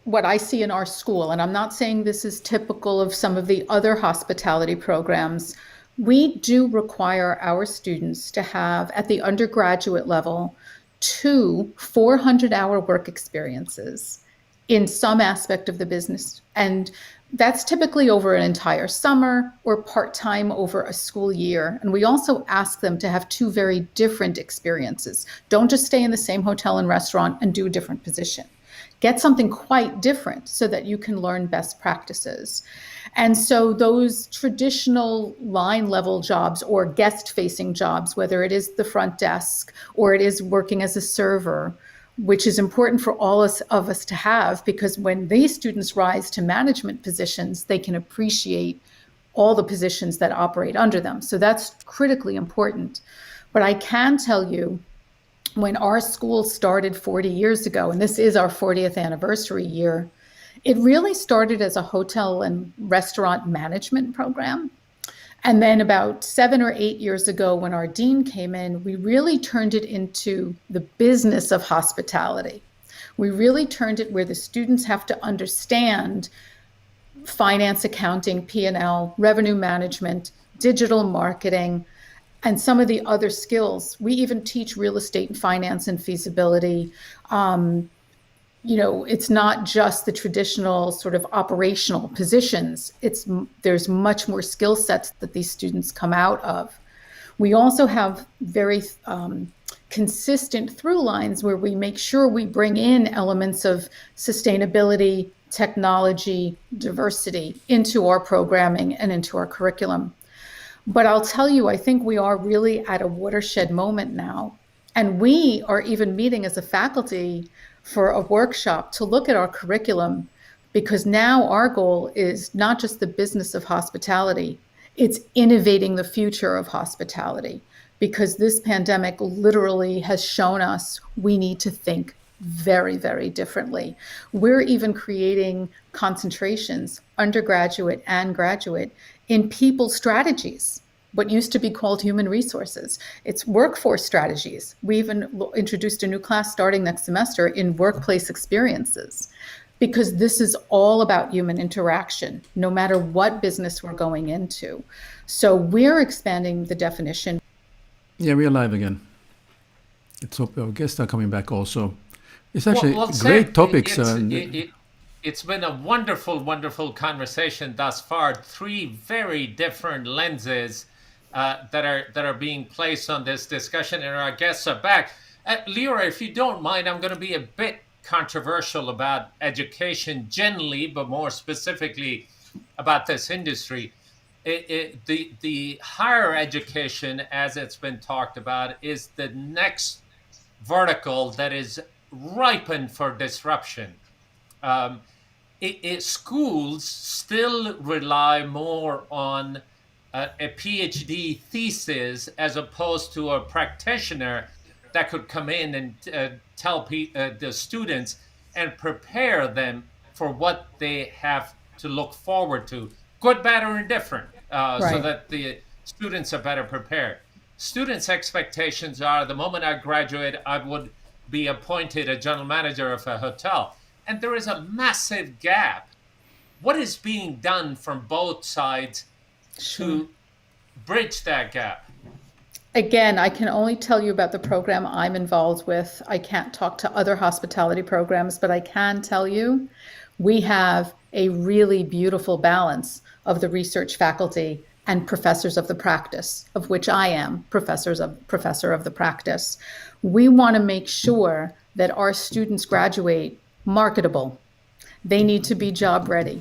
Speaker 3: what I see in our school, and I'm not saying this is typical of some of the other hospitality programs. We do require our students to have, at the undergraduate level, 2 400-hour work experiences in some aspect of the business. And that's typically over an entire summer or part-time over a school year. And we also ask them to have 2 very different experiences. Don't just stay in the same hotel and restaurant and do a different position. Get something quite different so that you can learn best practices. And so those traditional line level jobs or guest facing jobs, whether it is the front desk or it is working as a server, which is important for all of us to have, because when these students rise to management positions, they can appreciate all the positions that operate under them. So that's critically important. But I can tell you, when our school started 40 years ago, and this is our 40th anniversary year, it really started as a hotel and restaurant management program. And then about 7 or 8 years ago, when our dean came in, we really turned it into the business of hospitality. We really turned it where the students have to understand finance, accounting, P&L, revenue management, digital marketing, and some of the other skills. We even teach real estate and finance and feasibility. It's not just the traditional sort of operational positions. There's much more skill sets that these students come out of. We also have very consistent through lines where we make sure we bring in elements of sustainability, technology, diversity into our programming and into our curriculum. But I'll tell you, I think we are really at a watershed moment now. And we are even meeting as a faculty for a workshop to look at our curriculum, because now our goal is not just the business of hospitality, it's innovating the future of hospitality, because this pandemic literally has shown us we need to think very, very differently. We're even creating concentrations, undergraduate and graduate, in people strategies, what used to be called human resources. It's workforce strategies. We even introduced a new class starting next semester in workplace experiences, because this is all about human interaction, no matter what business we're going into. So we're expanding the definition.
Speaker 2: Yeah, we're live again. Let's hope our guests are coming back also. It's actually
Speaker 1: Well,
Speaker 2: great
Speaker 1: Sam,
Speaker 2: topics.
Speaker 1: it's been a wonderful, wonderful conversation thus far. 3 very different lenses that are being placed on this discussion, and our guests are back. Leora, if you don't mind, I'm going to be a bit controversial about education generally, but more specifically about this industry. The higher education, as it's been talked about, is the next vertical that is ripened for disruption. Schools still rely more on a PhD thesis as opposed to a practitioner that could come in and tell the students and prepare them for what they have to look forward to, good, bad, or indifferent, so that the students are better prepared. Students' expectations are, the moment I graduate, I would be appointed a general manager of a hotel. And there is a massive gap. What is being done from both sides to bridge that gap?
Speaker 3: Again, I can only tell you about the program I'm involved with. I can't talk to other hospitality programs, but I can tell you we have a really beautiful balance of the research faculty and professors of the practice, of which I am professor of the practice. We want to make sure that our students graduate marketable. They need to be job ready.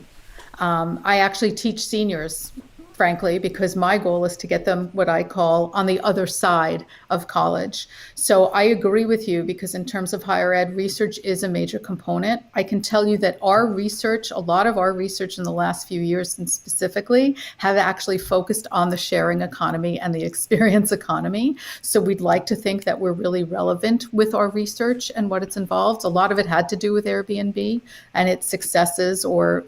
Speaker 3: I actually teach seniors, frankly, because my goal is to get them what I call on the other side of college. So I agree with you, because in terms of higher ed, research is a major component. I can tell you that our research, a lot of our research in the last few years and specifically, have actually focused on the sharing economy and the experience economy. So we'd like to think that we're really relevant with our research and what it's involved. A lot of it had to do with Airbnb and its successes or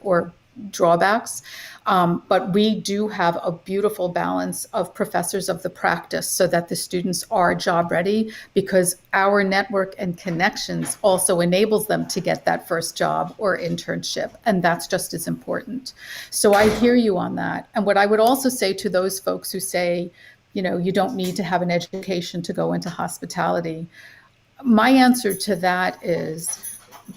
Speaker 3: drawbacks. But we do have a beautiful balance of professors of the practice so that the students are job ready, because our network and connections also enables them to get that first job or internship. And that's just as important. So I hear you on that. And what I would also say to those folks who say, you don't need to have an education to go into hospitality, my answer to that is,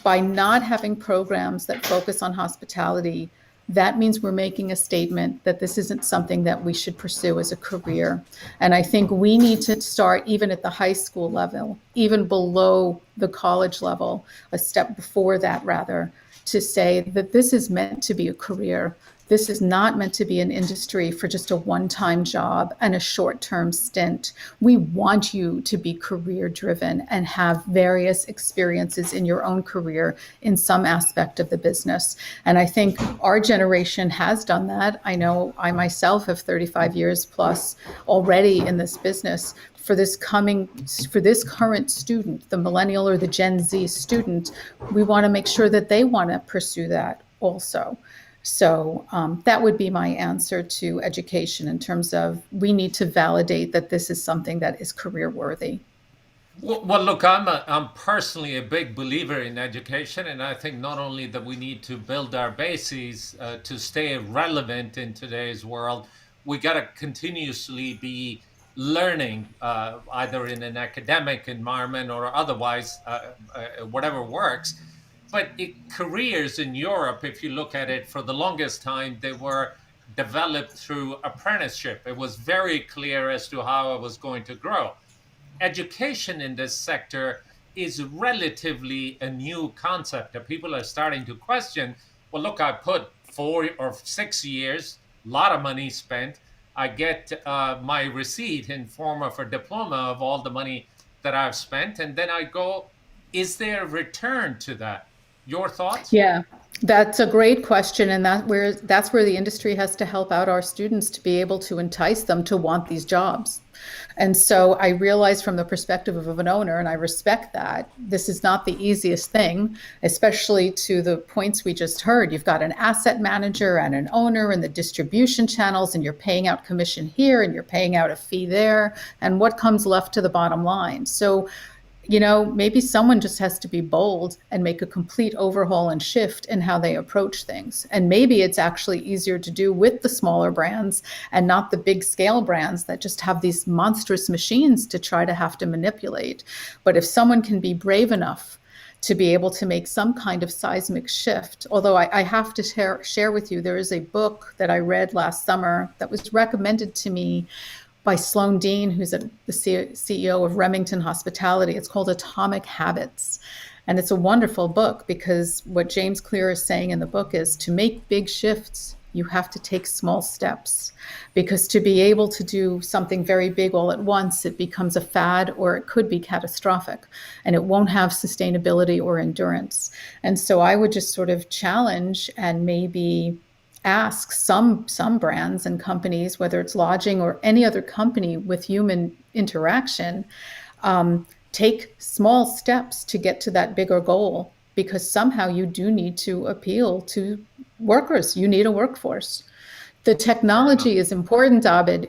Speaker 3: by not having programs that focus on hospitality, that means we're making a statement that this isn't something that we should pursue as a career. And I think we need to start even at the high school level, even below the college level, a step before that rather, to say that this is meant to be a career. This is not meant to be an industry for just a one-time job and a short-term stint. We want you to be career-driven and have various experiences in your own career in some aspect of the business. And I think our generation has done that. I know I myself have 35 years plus already in this business. For this current student, the millennial or the Gen Z student, we want to make sure that they want to pursue that also. So that would be my answer to education, in terms of we need to validate that this is something that is career worthy.
Speaker 1: Well, look, I'm personally a big believer in education, and I think not only that we need to build our bases to stay relevant in today's world, we got to continuously be learning, either in an academic environment or otherwise, whatever works. But careers in Europe, if you look at it, for the longest time, they were developed through apprenticeship. It was very clear as to how it was going to grow. Education in this sector is relatively a new concept that people are starting to question. Well, look, I put 4 or 6 years, a lot of money spent. I get my receipt in form of a diploma of all the money that I've spent, and then I go, is there a return to that? Your thoughts?
Speaker 3: Yeah, that's a great question, and that's where the industry has to help out our students to be able to entice them to want these jobs. And so I realize from the perspective of an owner, and I respect that, this is not the easiest thing, especially to the points we just heard. You've got an asset manager and an owner and the distribution channels, and you're paying out commission here and you're paying out a fee there. And what comes left to the bottom line? So maybe someone just has to be bold and make a complete overhaul and shift in how they approach things. And maybe it's actually easier to do with the smaller brands and not the big scale brands that just have these monstrous machines to try to have to manipulate. But if someone can be brave enough to be able to make some kind of seismic shift, although I have to share with you, there is a book that I read last summer that was recommended to me by Sloan Dean, who's the CEO of Remington Hospitality. It's called Atomic Habits. And it's a wonderful book because what James Clear is saying in the book is to make big shifts, you have to take small steps. Because to be able to do something very big all at once, it becomes a fad or it could be catastrophic and it won't have sustainability or endurance. And so I would just sort of challenge and maybe ask some brands and companies, whether it's lodging or any other company with human interaction, take small steps to get to that bigger goal, because somehow you do need to appeal to workers. You need a workforce. The technology is important, Abid,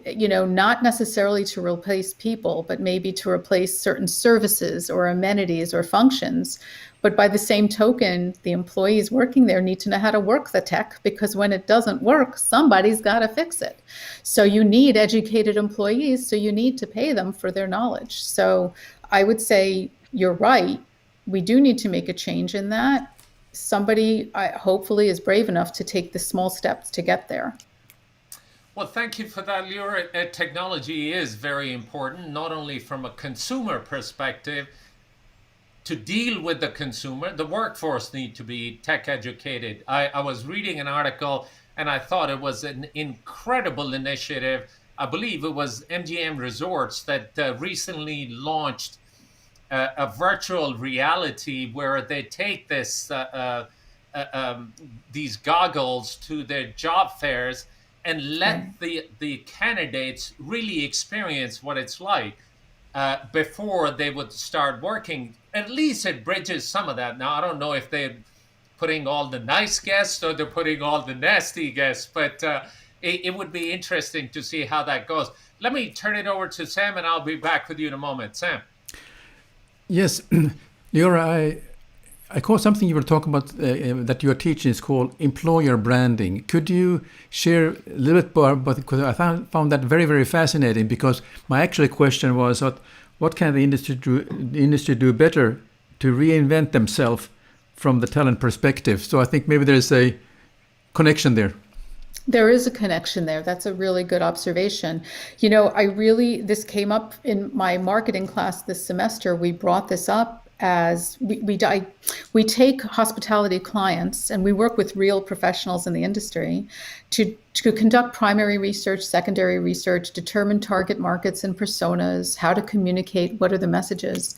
Speaker 3: not necessarily to replace people, but maybe to replace certain services or amenities or functions. But by the same token, the employees working there need to know how to work the tech, because when it doesn't work, somebody's got to fix it. So you need educated employees, so you need to pay them for their knowledge. So I would say you're right. We do need to make a change in that. Somebody hopefully is brave enough to take the small steps to get there.
Speaker 1: Well, thank you for that, Leora. Technology is very important, not only from a consumer perspective. To deal with the consumer, the workforce need to be tech educated. I was reading an article and I thought it was an incredible initiative. I believe it was MGM Resorts that recently launched a virtual reality where they take these goggles to their job fairs and let the candidates really experience what it's like before they would start working. At least it bridges some of that. Now, I don't know if they're putting all the nice guests or they're putting all the nasty guests, but it would be interesting to see how that goes. Let me turn it over to Sam, and I'll be back with you in a moment. Sam.
Speaker 2: Yes, Leora, I caught something you were talking about that you are teaching is called employer branding. Could you share a little bit more about it? Because I found that very, very fascinating, because my actual question was what can the industry do better to reinvent themselves from the talent perspective? So I think maybe there's a connection there.
Speaker 3: There is a connection there. That's a really good observation. This came up in my marketing class this semester. We brought this up as we take hospitality clients and we work with real professionals in the industry to conduct primary research, secondary research, determine target markets and personas, how to communicate, what are the messages.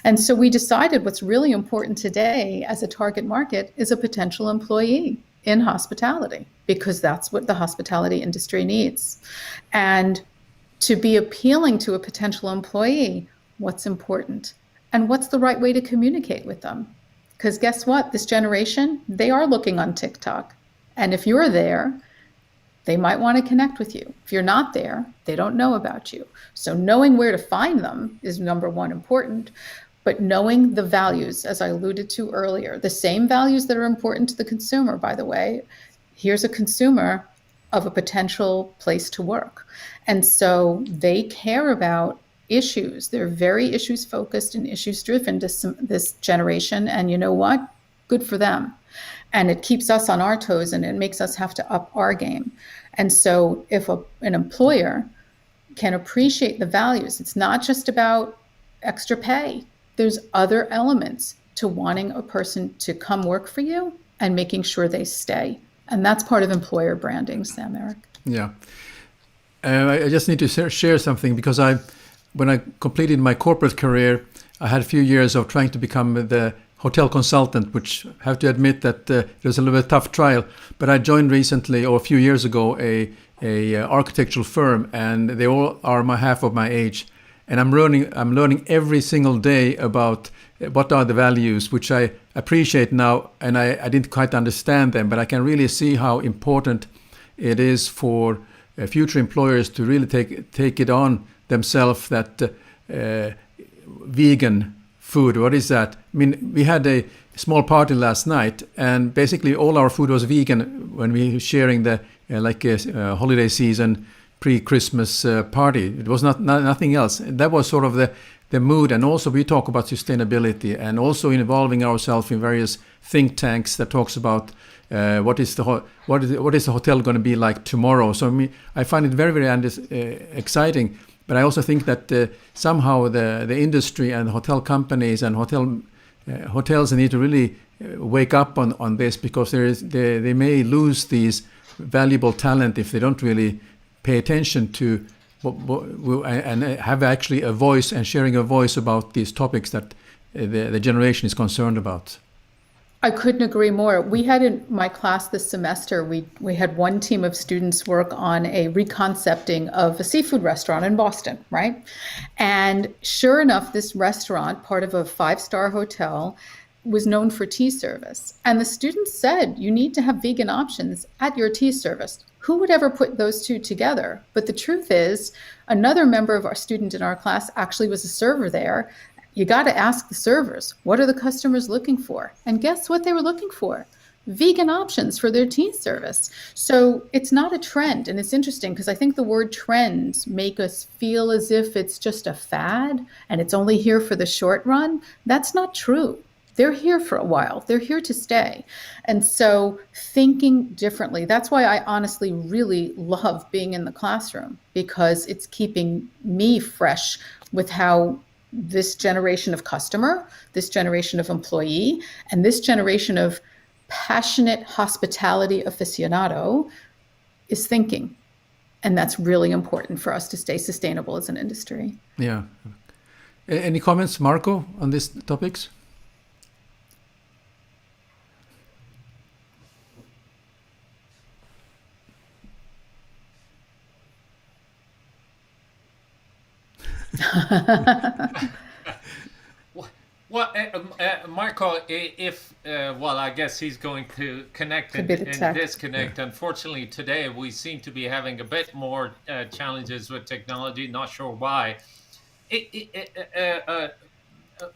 Speaker 3: And so we decided what's really important today as a target market is a potential employee in hospitality, because that's what the hospitality industry needs. And to be appealing to a potential employee, what's important? And what's the right way to communicate with them? Because guess what? This generation, they are looking on TikTok. And if you're there, They might want to connect with you. If you're not there, they don't know about you. So knowing where to find them is number one important, but knowing the values, as I alluded to earlier, the same values that are important to the consumer, by the way. Here's a consumer of a potential place to work. And so they care about issues. They're very issues focused and issues driven, this generation. And you know what? Good for them. And it keeps us on our toes, and it makes us have to up our game. And so if an employer can appreciate the values, it's not just about extra pay. There's other elements to wanting a person to come work for you and making sure they stay. And that's part of employer branding, Sam-Erik.
Speaker 2: Yeah. I just need to share something, because when I completed my corporate career, I had a few years of trying to become the hotel consultant, which I have to admit that it was a little bit tough trial. But I joined recently, or a few years ago, a architectural firm, and they all are half of my age. And I'm learning every single day about what are the values, which I appreciate now, and I didn't quite understand them, but I can really see how important it is for future employers to really take it on themselves, that vegan food, what is that? I mean, we had a small party last night, and basically all our food was vegan when we were sharing the holiday season pre-Christmas party. It was nothing else. That was sort of the mood. And also we talk about sustainability, and also involving ourselves in various think tanks that talks about what is the hotel going to be like tomorrow. So I find it very, very exciting. But I also think that somehow the industry and hotel companies and hotels need to really wake up on this, because they may lose these valuable talent if they don't really pay attention to and have actually a voice and sharing a voice about these topics that the generation is concerned about.
Speaker 3: I couldn't agree more. We had in my class this semester, we had one team of students work on a reconcepting of a seafood restaurant in Boston, right? And sure enough, this restaurant, part of a 5-star hotel, was known for tea service. And the students said, you need to have vegan options at your tea service. Who would ever put those two together? But the truth is, another member of our student in our class actually was a server there. You got to ask the servers, what are the customers looking for? And guess what they were looking for? Vegan options for their tea service. So it's not a trend. And it's interesting because I think the word trends make us feel as if it's just a fad and it's only here for the short run. That's not true. They're here for a while. They're here to stay. And so thinking differently, that's why I honestly really love being in the classroom, because it's keeping me fresh with how this generation of customer, this generation of employee, and this generation of passionate hospitality aficionado is thinking. And that's really important for us to stay sustainable as an industry.
Speaker 2: Yeah. Any comments, Marco, on these topics?
Speaker 1: Well, Marco, I guess he's going to connect and disconnect. Unfortunately, today we seem to be having a bit more challenges with technology. Not sure why.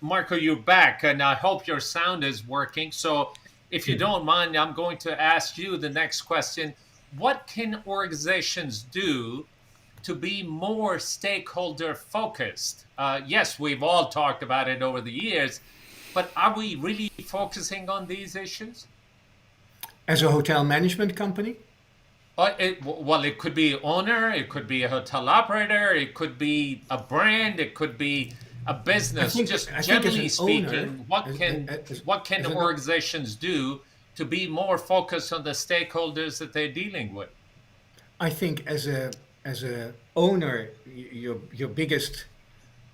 Speaker 1: Marco, you're back, and I hope your sound is working. So if you don't mind, I'm going to ask you the next question. What can organizations do to be more stakeholder focused? Yes, we've all talked about it over the years, but are we really focusing on these issues?
Speaker 5: As a hotel management company?
Speaker 1: It could be owner, it could be a hotel operator, it could be a brand, it could be a business. Just generally speaking, what can organizations do to be more focused on the stakeholders that they're dealing with?
Speaker 5: I think as a owner, your biggest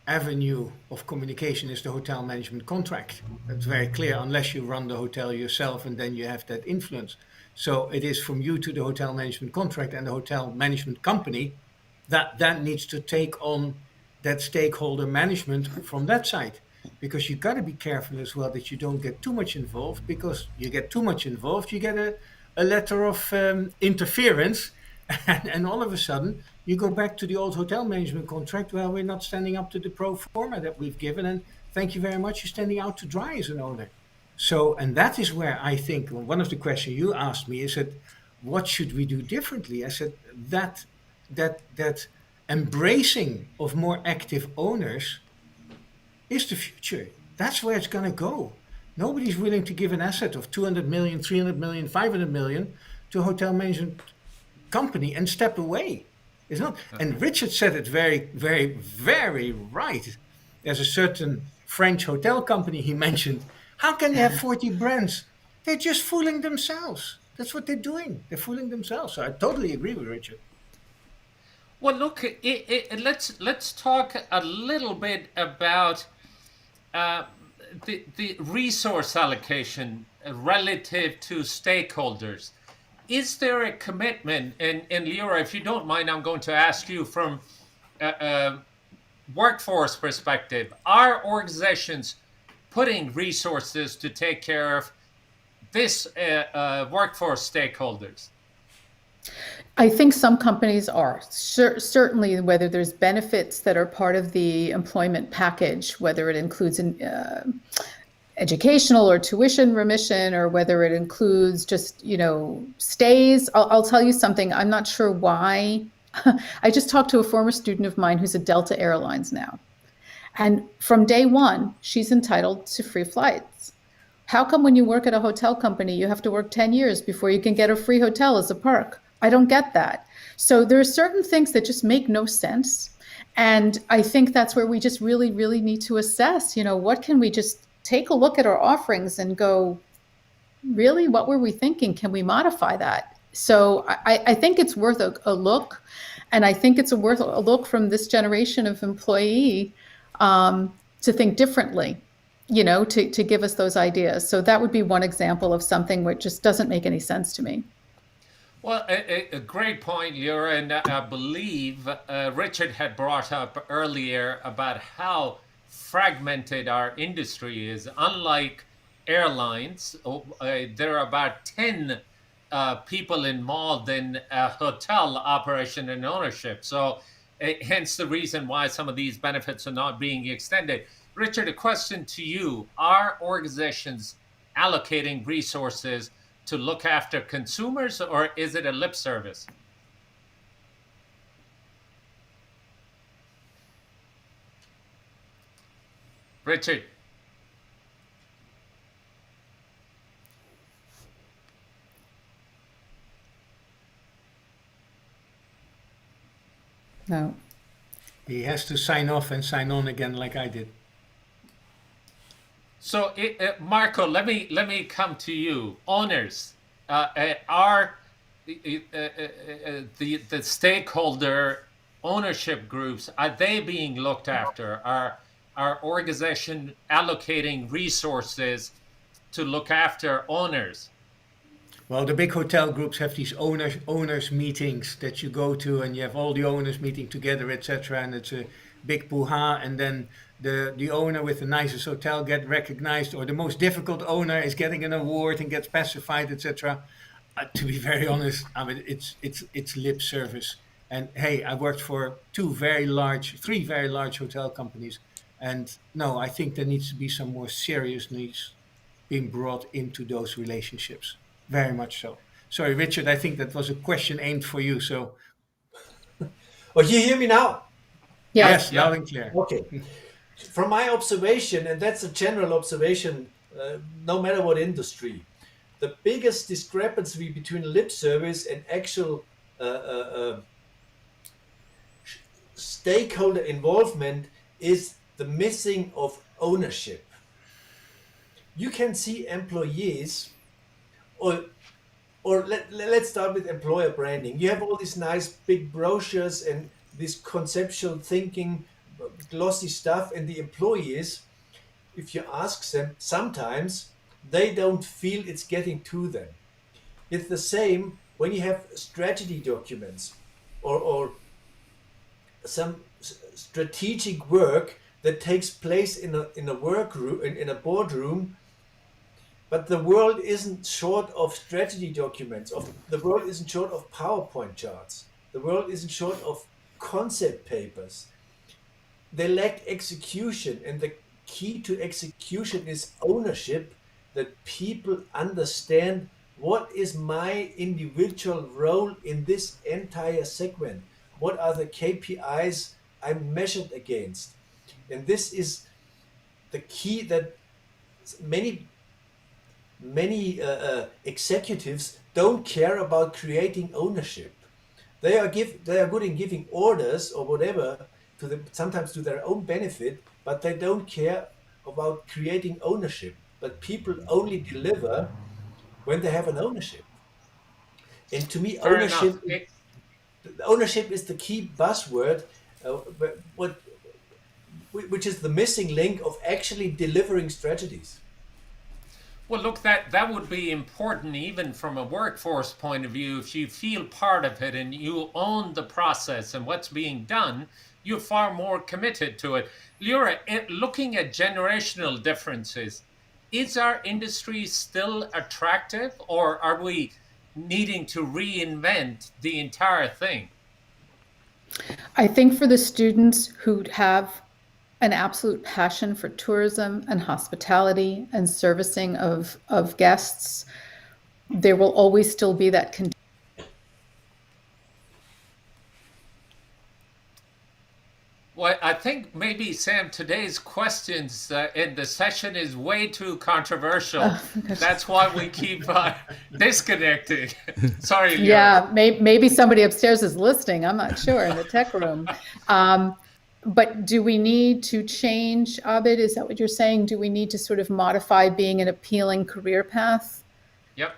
Speaker 5: avenue of communication is the hotel management contract. That's very clear, unless you run the hotel yourself and then you have that influence. So it is from you to the hotel management contract, and the hotel management company that needs to take on that stakeholder management from that side. Because you got to be careful as well that you don't get too much involved, because you get too much involved, you get a letter of interference. And all of a sudden, you go back to the old hotel management contract. Well, we're not standing up to the pro forma that we've given, and thank you very much. You're standing out to dry as an owner. So, and that is where I think one of the questions you asked me is that what should we do differently? I said that embracing of more active owners is the future. That's where it's going to go. Nobody's willing to give an asset of 200 million, 300 million, 500 million to a hotel management company and step away. It's not. And Richard said it very, very, very right. There's a certain French hotel company he mentioned. How can they have 40 brands? They're just fooling themselves. That's what they're doing. They're fooling themselves. So I totally agree with Richard.
Speaker 1: Well, look, let's talk a little bit about the resource allocation relative to stakeholders. Is there a commitment, and Leora, if you don't mind, I'm going to ask you from a workforce perspective, are organizations putting resources to take care of this workforce stakeholders?
Speaker 3: I think some companies are. Certainly, whether there's benefits that are part of the employment package, whether it includes an educational or tuition remission, or whether it includes just, stays. I'll tell you something. I'm not sure why. I just talked to a former student of mine who's at Delta Airlines now. And from day one, she's entitled to free flights. How come when you work at a hotel company, you have to work 10 years before you can get a free hotel as a perk? I don't get that. So there are certain things that just make no sense. And I think that's where we just really, really need to assess, what can we just take a look at our offerings and go, really, what were we thinking? Can we modify that? So I think it's worth a look. And I think it's worth a look from this generation of employee to think differently, to give us those ideas. So that would be one example of something which just doesn't make any sense to me.
Speaker 1: Well, a great point, Leora, and I believe Richard had brought up earlier about how fragmented our industry is. Unlike airlines, there are about 10 people involved in hotel operation and ownership. So hence the reason why some of these benefits are not being extended. Richard, a question to you. Are organizations allocating resources to look after consumers, or is it a lip service? Richard.
Speaker 3: No.
Speaker 5: He has to sign off and sign on again like I did.
Speaker 1: So, Marco, let me come to you. Owners, are the stakeholder ownership groups, are they being looked after? Are organization allocating resources to look after owners?
Speaker 5: Well, the big hotel groups have these owners meetings that you go to, and you have all the owners meeting together, etc. And it's a big puha, and then the owner with the nicest hotel get recognized, or the most difficult owner is getting an award and gets pacified, etc. To be very honest, I mean it's lip service. And hey, I worked for three very large hotel companies, and no, I think there needs to be some more seriousness being brought into those relationships. Very much so. Sorry, Richard, I think that was a question aimed for you. So,
Speaker 4: you hear me now?
Speaker 5: yes, loud and clear.
Speaker 4: Okay. From my observation, and that's a general observation, no matter what industry, the biggest discrepancy between lip service and actual stakeholder involvement is the missing of ownership. You can see employees, or let's start with employer branding. You have all these nice big brochures and this conceptual thinking, glossy stuff, and the employees, if you ask them, sometimes they don't feel it's getting to them. It's the same when you have strategy documents or some strategic work that takes place in a workroom, in a boardroom, But the world isn't short of strategy documents. The world isn't short of PowerPoint charts. The world isn't short of concept papers. They lack execution, and the key to execution is ownership, that people understand what is my individual role in this entire segment. What are the KPIs I'm measured against? And this is the key that many executives don't care about creating ownership. They are good in giving orders or whatever sometimes to their own benefit, but they don't care about creating ownership. But people only deliver when they have an ownership. And to me,
Speaker 1: Fair enough.
Speaker 4: ownership is the key buzzword, which is the missing link of actually delivering strategies.
Speaker 1: Well, look, that would be important even from a workforce point of view. If you feel part of it and you own the process and what's being done, you're far more committed to it. Leora, looking at generational differences, is our industry still attractive, or are we needing to reinvent the entire thing?
Speaker 3: I think for the students who have an absolute passion for tourism and hospitality and servicing of guests, there will always still be that
Speaker 1: Well, I think maybe, Sam, today's questions in the session is way too controversial. That's why we keep disconnecting. Sorry, Leora.
Speaker 3: Yeah, maybe somebody upstairs is listening. I'm not sure, in the tech room. But do we need to change, Abid? Is that what you're saying? Do we need to sort of modify being an appealing career path?
Speaker 1: Yep.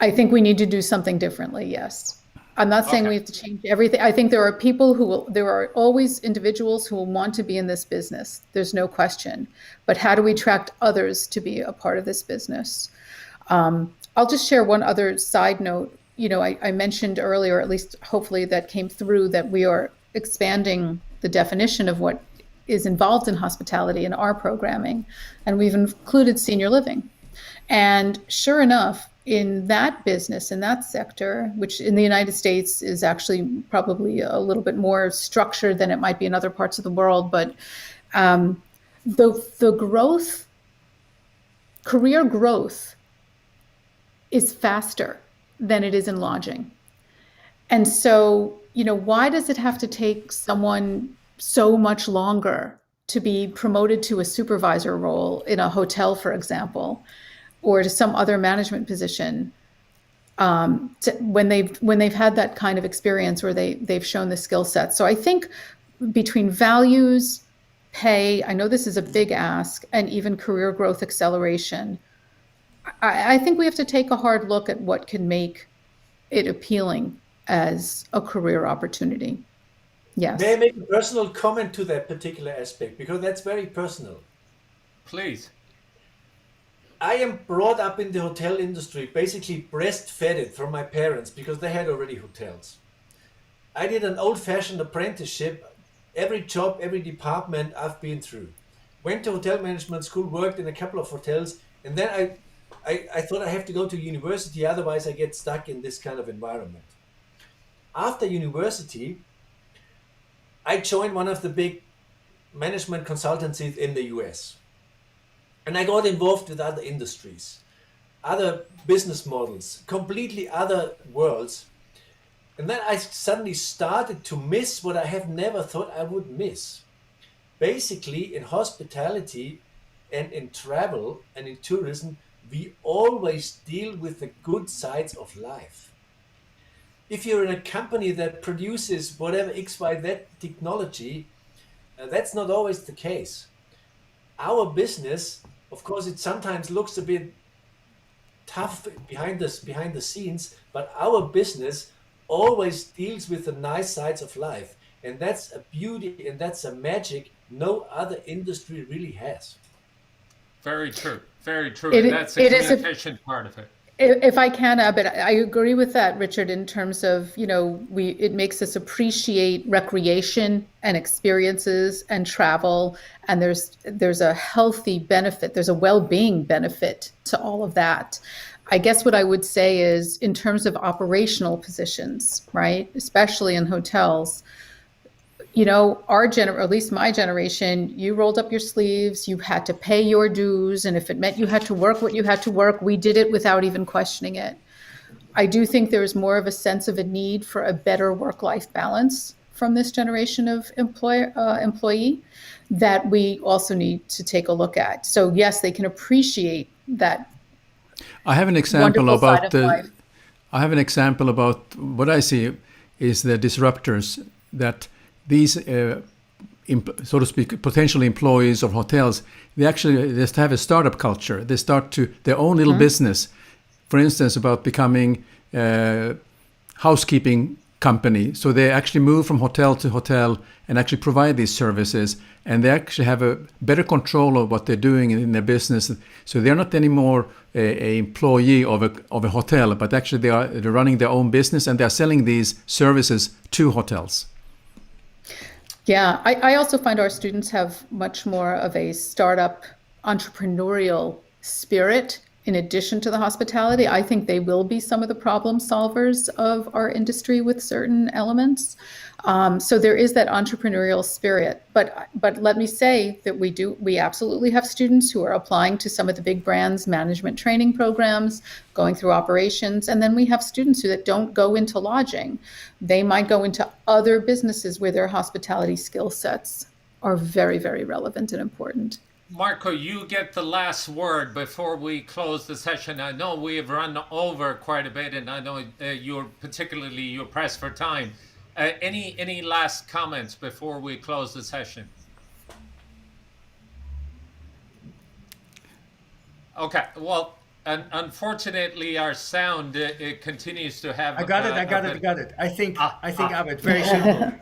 Speaker 3: I think we need to do something differently, yes. I'm not saying we have to change everything. I think there are people there are always individuals who will want to be in this business. There's no question. But how do we attract others to be a part of this business? I'll just share one other side note. I mentioned earlier, at least hopefully that came through, that we are expanding the definition of what is involved in hospitality in our programming. And we've included senior living. And sure enough, in that business, in that sector, which in the United States is actually probably a little bit more structured than it might be in other parts of the world, but the growth, career growth, is faster than it is in lodging. And so, why does it have to take someone so much longer to be promoted to a supervisor role in a hotel, for example, or to some other management position, when they've had that kind of experience where they've shown the skill set? So I think between values, pay, I know this is a big ask, and even career growth acceleration, I think we have to take a hard look at what can make it appealing as a career opportunity. Yes.
Speaker 4: May I make a personal comment to that particular aspect, because that's very personal?
Speaker 1: Please.
Speaker 4: I am brought up in the hotel industry, basically breastfed from my parents because they had already hotels. I did an old-fashioned apprenticeship. Every job, every department I've been through. Went to hotel management school, worked in a couple of hotels, and then I thought I have to go to university, otherwise I get stuck in this kind of environment. After university, I joined one of the big management consultancies in the US. And I got involved with other industries, other business models, completely other worlds. And then I suddenly started to miss what I have never thought I would miss. Basically, in hospitality and in travel and in tourism, we always deal with the good sides of life. If you're in a company that produces whatever XYZ technology, that's not always the case. Our business, of course, it sometimes looks a bit tough behind the scenes, but our business always deals with the nice sides of life. And that's a beauty and that's a magic no other industry really has.
Speaker 1: Very true. Very true. And that's the communication part of it.
Speaker 3: If I can, but I agree with that, Richard, in terms of, it makes us appreciate recreation and experiences and travel, and there's a healthy benefit, there's a well-being benefit to all of that. I guess what I would say is, in terms of operational positions, right, especially in hotels, or at least my generation, you rolled up your sleeves, you had to pay your dues, and if it meant you had to work what you had to work, we did it without even questioning it. I do think there's more of a sense of a need for a better work-life balance from this generation of employee that we also need to take a look at. So yes, they can appreciate that.
Speaker 2: I have an example about
Speaker 3: life.
Speaker 2: I have an example about what I see is the disruptors that these, so to speak, potential employees of hotels, they actually just have a startup culture. They start to their own little business. For instance, about becoming a housekeeping company. So they actually move from hotel to hotel and actually provide these services. And they actually have a better control of what they're doing in their business. So they're not anymore an employee of a hotel, but actually they're running their own business and they're selling these services to hotels.
Speaker 3: Yeah, I also find our students have much more of a startup entrepreneurial spirit in addition to the hospitality. I think they will be some of the problem solvers of our industry with certain elements. So there is that entrepreneurial spirit. But let me say that we absolutely have students who are applying to some of the big brands' management training programs, going through operations, and then we have students that don't go into lodging. They might go into other businesses where their hospitality skill sets are very, very relevant and important.
Speaker 1: Marco, you get the last word before we close the session. I know we have run over quite a bit, and I know you're pressed for time. Any last comments before we close the session? Okay. Well, unfortunately, our sound it continues to have.
Speaker 5: I got it. I think, Abed, very simple.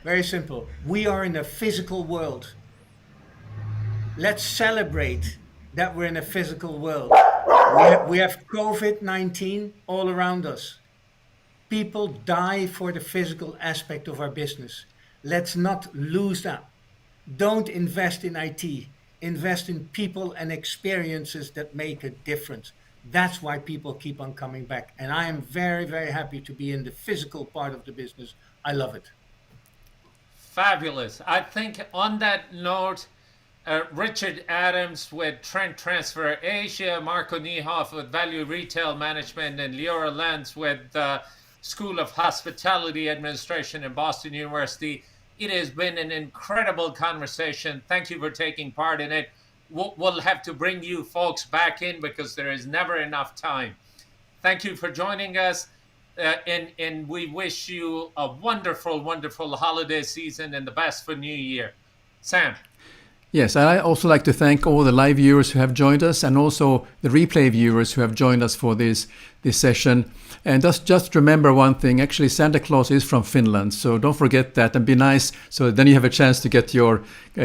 Speaker 5: Very simple. We are in a physical world. Let's celebrate that we're in a physical world. We have COVID-19 all around us. People die for the physical aspect of our business. Let's not lose that. Don't invest in IT. Invest in people and experiences that make a difference. That's why people keep on coming back. And I am very, very happy to be in the physical part of the business. I love it.
Speaker 1: Fabulous. I think on that note, Richard Adams with Trent Transfer Asia, Marco Nijhof with Value Retail Management, and Leora Lanz with School of Hospitality Administration in Boston University. It has been an incredible conversation. Thank you for taking part in it. We'll have to bring you folks back in because there is never enough time. Thank you for joining us. And we wish you a wonderful, wonderful holiday season and the best for New Year. Sam.
Speaker 2: Yes, I also like to thank all the live viewers who have joined us and also the replay viewers who have joined us for this session. And just remember one thing, actually Santa Claus is from Finland, so don't forget that and be nice, so then you have a chance to get your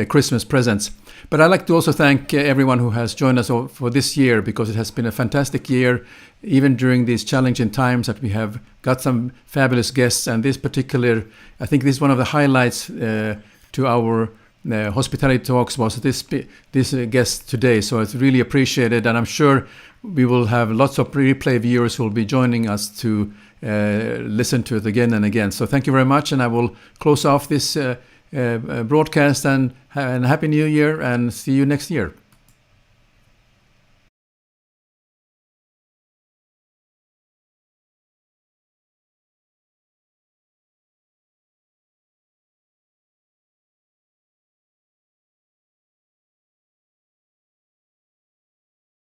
Speaker 2: Christmas presents. But I'd like to also thank everyone who has joined us for this year, because it has been a fantastic year, even during these challenging times that we have got some fabulous guests. And this particular, I think this is one of the highlights to our hospitality talks was this guest today. So it's really appreciated, and I'm sure we will have lots of replay viewers who will be joining us to listen to it again and again. So thank you very much, and I will close off this broadcast and Happy New Year, and see you next year.